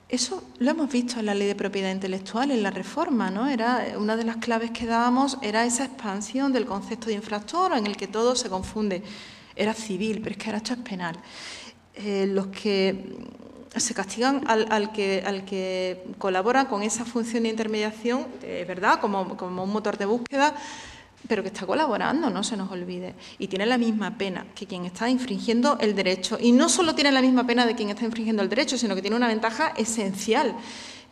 Eso lo hemos visto en la Ley de Propiedad Intelectual, en la reforma, ¿no? Era una de las claves que dábamos, era esa expansión del concepto de infractor en el que todo se confunde. Era civil, pero es que ahora esto es penal. Los que se castigan al que colabora con esa función de intermediación, ¿verdad?, como un motor de búsqueda, pero que está colaborando, no se nos olvide, y tiene la misma pena que quien está infringiendo el derecho. Y no solo tiene la misma pena de quien está infringiendo el derecho, sino que tiene una ventaja esencial,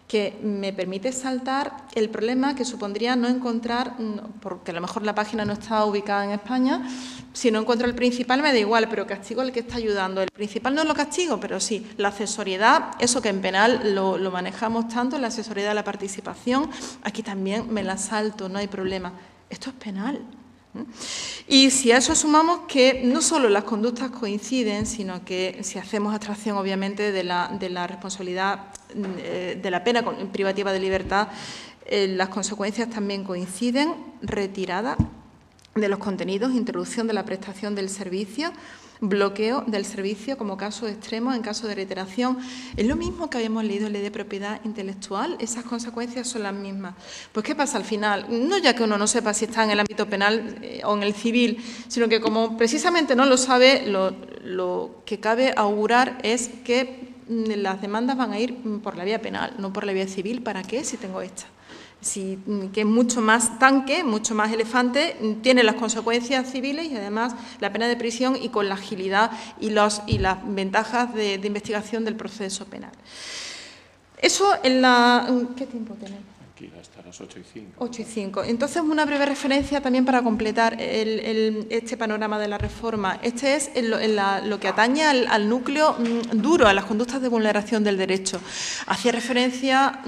que me permite saltar el problema que supondría no encontrar, porque a lo mejor la página no está ubicada en España, si no encuentro el principal me da igual, pero castigo al que está ayudando. El principal no lo castigo, pero sí, la accesoriedad, eso que en penal lo manejamos tanto, la accesoriedad de la participación, aquí también me la salto, no hay problema. Esto es penal. Y si a eso sumamos que no solo las conductas coinciden, sino que si hacemos abstracción obviamente de la responsabilidad de la pena privativa de libertad, las consecuencias también coinciden: retirada de los contenidos, introducción de la prestación del servicio, bloqueo del servicio como caso extremo en caso de reiteración. Es lo mismo que habíamos leído en Ley de Propiedad Intelectual, esas consecuencias son las mismas. Pues ¿qué pasa al final? No ya que uno no sepa si está en el ámbito penal o en el civil, sino que como precisamente no lo sabe, lo que cabe augurar es que las demandas van a ir por la vía penal, no por la vía civil. ¿Para qué si tengo esta? Sí, que es mucho más tanque, mucho más elefante, tiene las consecuencias civiles y además la pena de prisión, y con la agilidad y las ventajas de investigación del proceso penal. Eso en la... ¿Qué tiempo tenemos? Aquí hasta las 8:05. 8:05. Entonces, una breve referencia también para completar este panorama de la reforma. Este es lo que atañe al núcleo duro, a las conductas de vulneración del derecho. Hacía referencia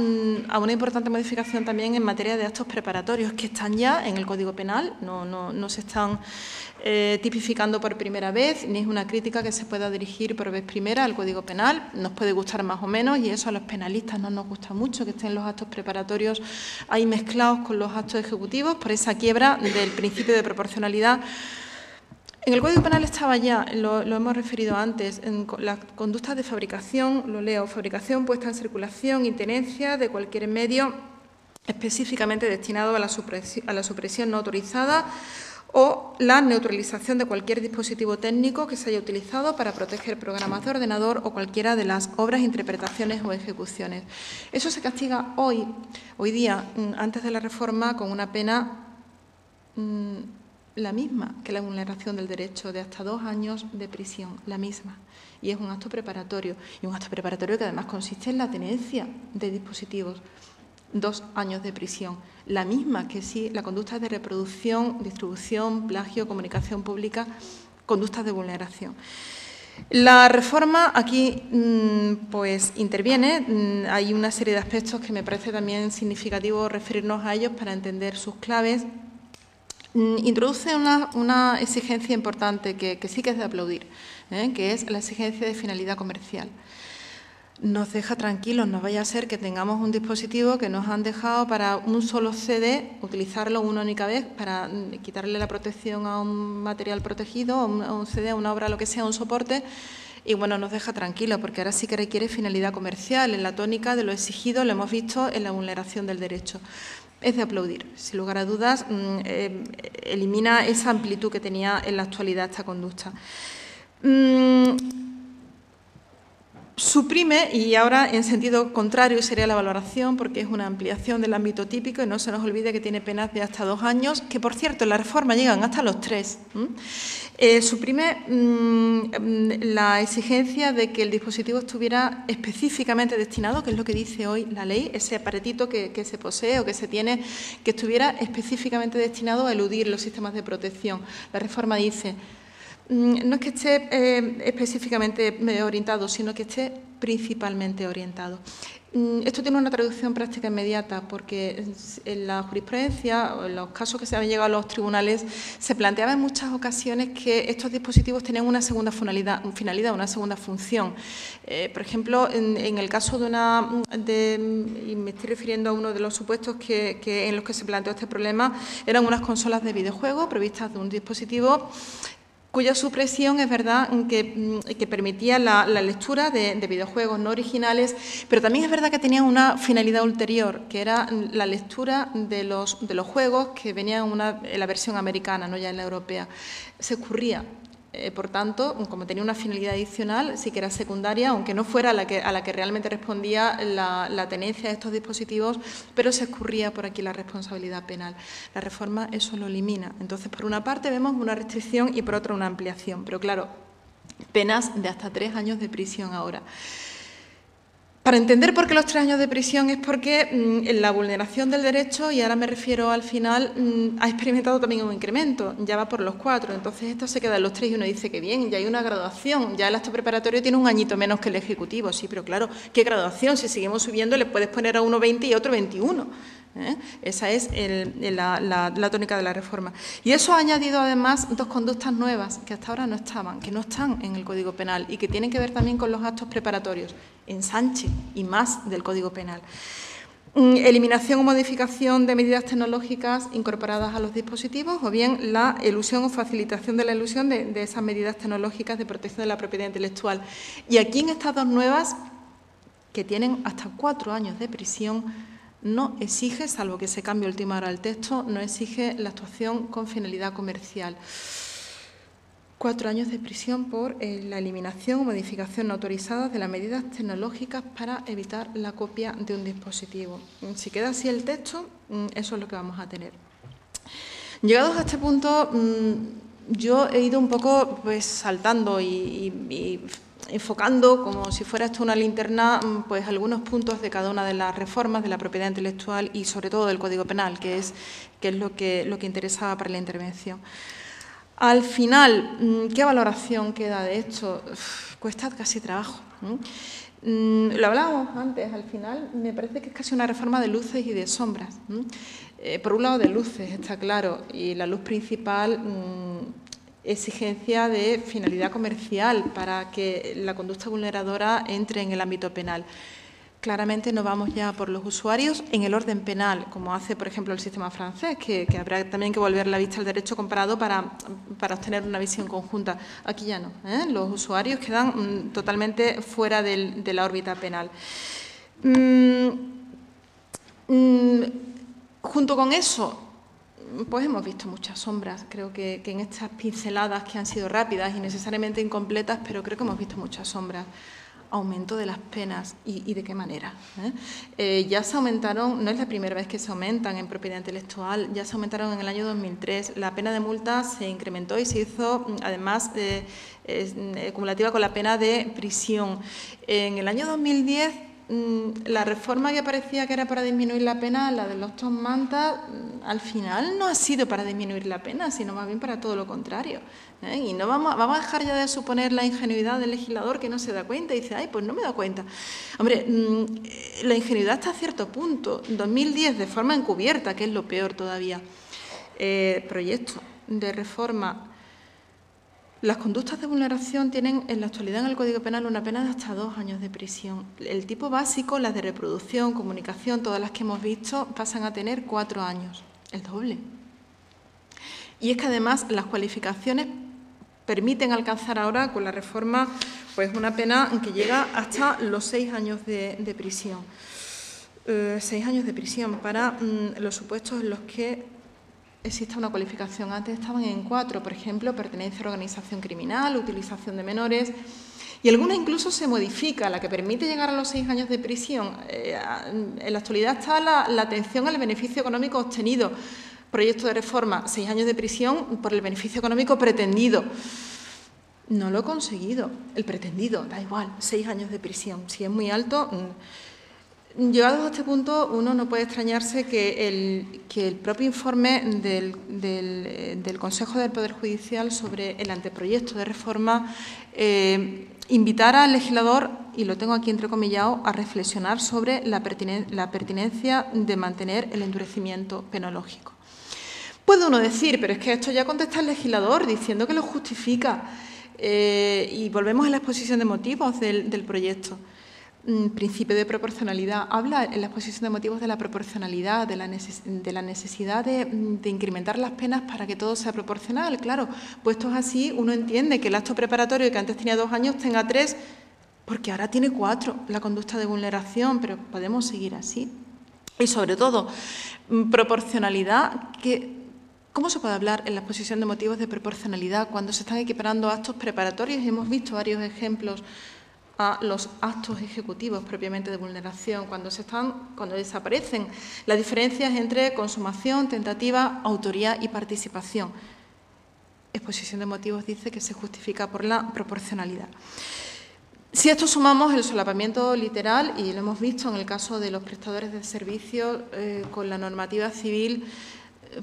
a una importante modificación también en materia de actos preparatorios, que están ya en el Código Penal, no se están tipificando por primera vez, ni es una crítica que se pueda dirigir por vez primera al Código Penal. Nos puede gustar más o menos, y eso a los penalistas no nos gusta mucho, que estén los actos preparatorios ahí mezclados con los actos ejecutivos, por esa quiebra del principio de proporcionalidad. En el Código Penal estaba ya, lo hemos referido antes, en las conductas de fabricación, lo leo: fabricación, puesta en circulación y tenencia de cualquier medio específicamente destinado a la supresión no autorizada o la neutralización de cualquier dispositivo técnico que se haya utilizado para proteger programas de ordenador o cualquiera de las obras, interpretaciones o ejecuciones. Eso se castiga hoy día, antes de la reforma, con una pena la misma que la vulneración del derecho, de hasta 2 años de prisión, la misma. Y es un acto preparatorio, y un acto preparatorio que además consiste en la tenencia de dispositivos. 2 años de prisión, la misma que si la conducta es de reproducción, distribución, plagio, comunicación pública, conductas de vulneración. La reforma aquí pues interviene, hay una serie de aspectos que me parece también significativo referirnos a ellos para entender sus claves. Introduce una exigencia importante que sí que es de aplaudir, que es la exigencia de finalidad comercial. Nos deja tranquilos, no vaya a ser que tengamos un dispositivo que nos han dejado para un solo CD, utilizarlo una única vez para quitarle la protección a un material protegido, a un CD, a una obra, lo que sea, un soporte, y bueno, nos deja tranquilos porque ahora sí que requiere finalidad comercial. En la tónica de lo exigido lo hemos visto en la vulneración del derecho. Es de aplaudir, sin lugar a dudas, elimina esa amplitud que tenía en la actualidad esta conducta. Suprime, y ahora en sentido contrario sería la valoración, porque es una ampliación del ámbito típico y no se nos olvide que tiene penas de hasta 2 años, que por cierto en la reforma llegan hasta los 3. Suprime la exigencia de que el dispositivo estuviera específicamente destinado, que es lo que dice hoy la ley, ese aparatito que se posee o que se tiene, que estuviera específicamente destinado a eludir los sistemas de protección. La reforma dice: no es que esté específicamente orientado, sino que esté principalmente orientado. Esto tiene una traducción práctica inmediata porque en la jurisprudencia o en los casos que se habían llegado a los tribunales se planteaba en muchas ocasiones que estos dispositivos tenían una segunda finalidad, una segunda función. Por ejemplo, en el caso y me estoy refiriendo a uno de los supuestos en los que se planteó este problema, eran unas consolas de videojuegos provistas de un dispositivo cuya supresión es verdad que permitía la lectura de videojuegos no originales, pero también es verdad que tenían una finalidad ulterior, que era la lectura de los juegos que venían en la versión americana, no ya en la europea. Se escurría. Por tanto, como tenía una finalidad adicional, sí que era secundaria, aunque no fuera a la que realmente respondía la tenencia de estos dispositivos, pero se escurría por aquí la responsabilidad penal. La reforma eso lo elimina. Entonces, por una parte vemos una restricción y por otra una ampliación, pero claro, penas de hasta 3 años de prisión ahora. Para entender por qué los 3 años de prisión es porque en la vulneración del derecho, y ahora me refiero al final, ha experimentado también un incremento, ya va por los 4, entonces esto se queda en los 3 y uno dice que bien, ya hay una graduación, ya el acto preparatorio tiene un añito menos que el ejecutivo, sí, pero claro, ¿qué graduación? Si seguimos subiendo le puedes poner a uno 20 y a otro 21. Esa es la tónica de la reforma. Y eso ha añadido además 2 conductas nuevas que hasta ahora no estaban, que no están en el Código Penal y que tienen que ver también con los actos preparatorios, ensanche y más del Código Penal. Eliminación o modificación de medidas tecnológicas incorporadas a los dispositivos o bien la elusión o facilitación de la elusión de esas medidas tecnológicas de protección de la propiedad intelectual. Y aquí en estas 2 nuevas, que tienen hasta 4 años de prisión, no exige, salvo que se cambie última hora el texto, no exige la actuación con finalidad comercial. 4 años de prisión por la eliminación o modificación no autorizada de las medidas tecnológicas para evitar la copia de un dispositivo. Si queda así el texto, eso es lo que vamos a tener. Llegados a este punto, yo he ido un poco pues saltando y enfocando, como si fuera esto una linterna, pues algunos puntos de cada una de las reformas de la propiedad intelectual y sobre todo del Código Penal, que es lo que interesaba para la intervención. Al final, ¿qué valoración queda de esto? Cuesta casi trabajo. Lo hablábamos antes, al final me parece que es casi una reforma de luces y de sombras. Por un lado de luces, está claro, y la luz principal, exigencia de finalidad comercial para que la conducta vulneradora entre en el ámbito penal. Claramente no vamos ya por los usuarios en el orden penal, como hace, por ejemplo, el sistema francés, que habrá también que volver la vista al derecho comparado para obtener una visión conjunta. Aquí ya no. Los usuarios quedan totalmente fuera de la órbita penal. Junto con eso, pues hemos visto muchas sombras. Creo que en estas pinceladas que han sido rápidas y necesariamente incompletas, pero creo que hemos visto muchas sombras. Aumento de las penas y de qué manera. Ya se aumentaron, no es la primera vez que se aumentan en propiedad intelectual, ya se aumentaron en el año 2003. La pena de multa se incrementó y se hizo, además, cumulativa con la pena de prisión. En el año 2010, la reforma que parecía que era para disminuir la pena, la de los dos mantas, al final no ha sido para disminuir la pena, sino más bien para todo lo contrario. Y no vamos a dejar ya de suponer la ingenuidad del legislador que no se da cuenta y dice, ay, pues no me he dado cuenta. Hombre, la ingenuidad hasta cierto punto. 2010, de forma encubierta, que es lo peor todavía. Proyecto de reforma. Las conductas de vulneración tienen en la actualidad en el Código Penal una pena de hasta 2 años de prisión. El tipo básico, las de reproducción, comunicación, todas las que hemos visto, pasan a tener 4 años, el doble. Y es que además las cualificaciones permiten alcanzar ahora con la reforma pues una pena que llega hasta los 6 años de prisión. 6 años de prisión para los supuestos en los que existe una cualificación. Antes estaban en 4, por ejemplo, pertenencia a organización criminal, utilización de menores, y alguna incluso se modifica, la que permite llegar a los 6 años de prisión. En la actualidad está la atención al beneficio económico obtenido. Proyecto de reforma, 6 años de prisión por el beneficio económico pretendido. No lo he conseguido, el pretendido, da igual, 6 años de prisión. Si es muy alto. Llegados a este punto, uno no puede extrañarse que el propio informe del Consejo del Poder Judicial sobre el anteproyecto de reforma invitara al legislador, y lo tengo aquí entrecomillado, a reflexionar sobre la pertinencia de mantener el endurecimiento penológico. Puede uno decir, pero es que esto ya contesta el legislador diciendo que lo justifica, y volvemos a la exposición de motivos del proyecto. Principio de proporcionalidad. Habla en la exposición de motivos de la proporcionalidad, de la necesidad de incrementar las penas para que todo sea proporcional. Claro, puestos así, uno entiende que el acto preparatorio que antes tenía 2 años tenga 3, porque ahora tiene 4 la conducta de vulneración, pero podemos seguir así. Y sobre todo, proporcionalidad, ¿cómo se puede hablar en la exposición de motivos de proporcionalidad cuando se están equiparando actos preparatorios? Y hemos visto varios ejemplos a los actos ejecutivos propiamente de vulneración, cuando desaparecen las diferencias entre consumación, tentativa, autoría y participación. Exposición de motivos dice que se justifica por la proporcionalidad. Si a esto sumamos el solapamiento literal, y lo hemos visto en el caso de los prestadores de servicios con la normativa civil,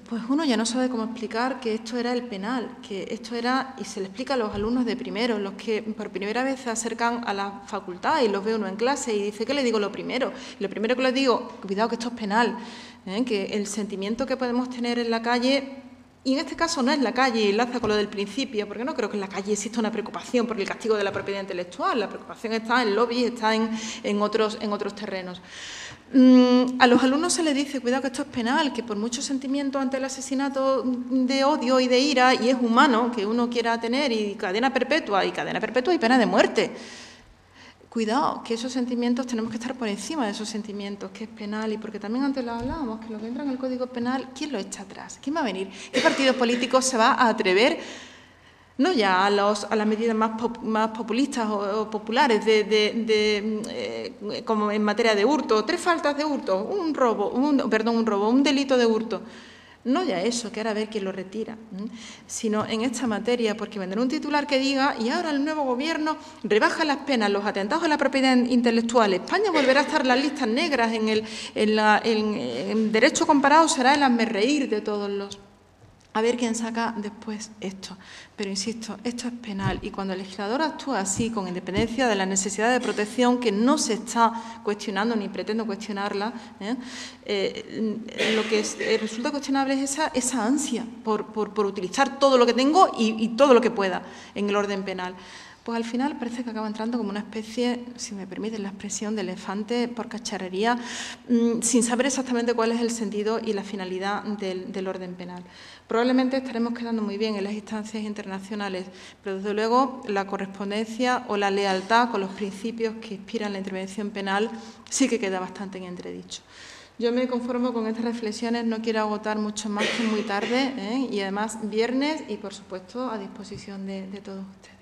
pues uno ya no sabe cómo explicar que esto era el penal, que esto era, y se le explica a los alumnos de primero, los que por primera vez se acercan a la facultad y los ve uno en clase y dice, ¿qué le digo lo primero? Lo primero que les digo, cuidado que esto es penal, que el sentimiento que podemos tener en la calle, y en este caso no es la calle, y enlaza con lo del principio, porque no creo que en la calle exista una preocupación por el castigo de la propiedad intelectual, la preocupación está en lobbies, está en otros terrenos. A los alumnos se les dice, cuidado que esto es penal, que por muchos sentimientos ante el asesinato de odio y de ira, y es humano que uno quiera tener, y cadena perpetua y pena de muerte. Cuidado, que esos sentimientos tenemos que estar por encima de esos sentimientos, que es penal, y porque también antes lo hablábamos, que lo que entra en el Código Penal, ¿quién lo echa atrás? ¿Quién va a venir? ¿Qué partido político se va a atrever? No ya a las medidas más populistas o populares como en materia de hurto, 3 faltas de hurto, un delito de hurto. No ya eso, que ahora a ver quién lo retira, sino en esta materia, porque vendrá un titular que diga, y ahora el nuevo gobierno rebaja las penas, los atentados a la propiedad intelectual. España volverá a estar en las listas negras, en derecho comparado será el hazmerreír de todos los. A ver quién saca después esto. Pero insisto, esto es penal, y cuando el legislador actúa así, con independencia de la necesidad de protección, que no se está cuestionando ni pretendo cuestionarla, lo que resulta cuestionable es esa ansia por utilizar todo lo que tengo y todo lo que pueda en el orden penal. pues al final parece que acaba entrando como una especie, si me permiten la expresión, de elefante por cacharrería, sin saber exactamente cuál es el sentido y la finalidad del orden penal. Probablemente estaremos quedando muy bien en las instancias internacionales, pero desde luego la correspondencia o la lealtad con los principios que inspiran la intervención penal sí que queda bastante en entredicho. Yo me conformo con estas reflexiones, no quiero agotar mucho más, que es muy tarde, y además viernes y, por supuesto, a disposición de todos ustedes.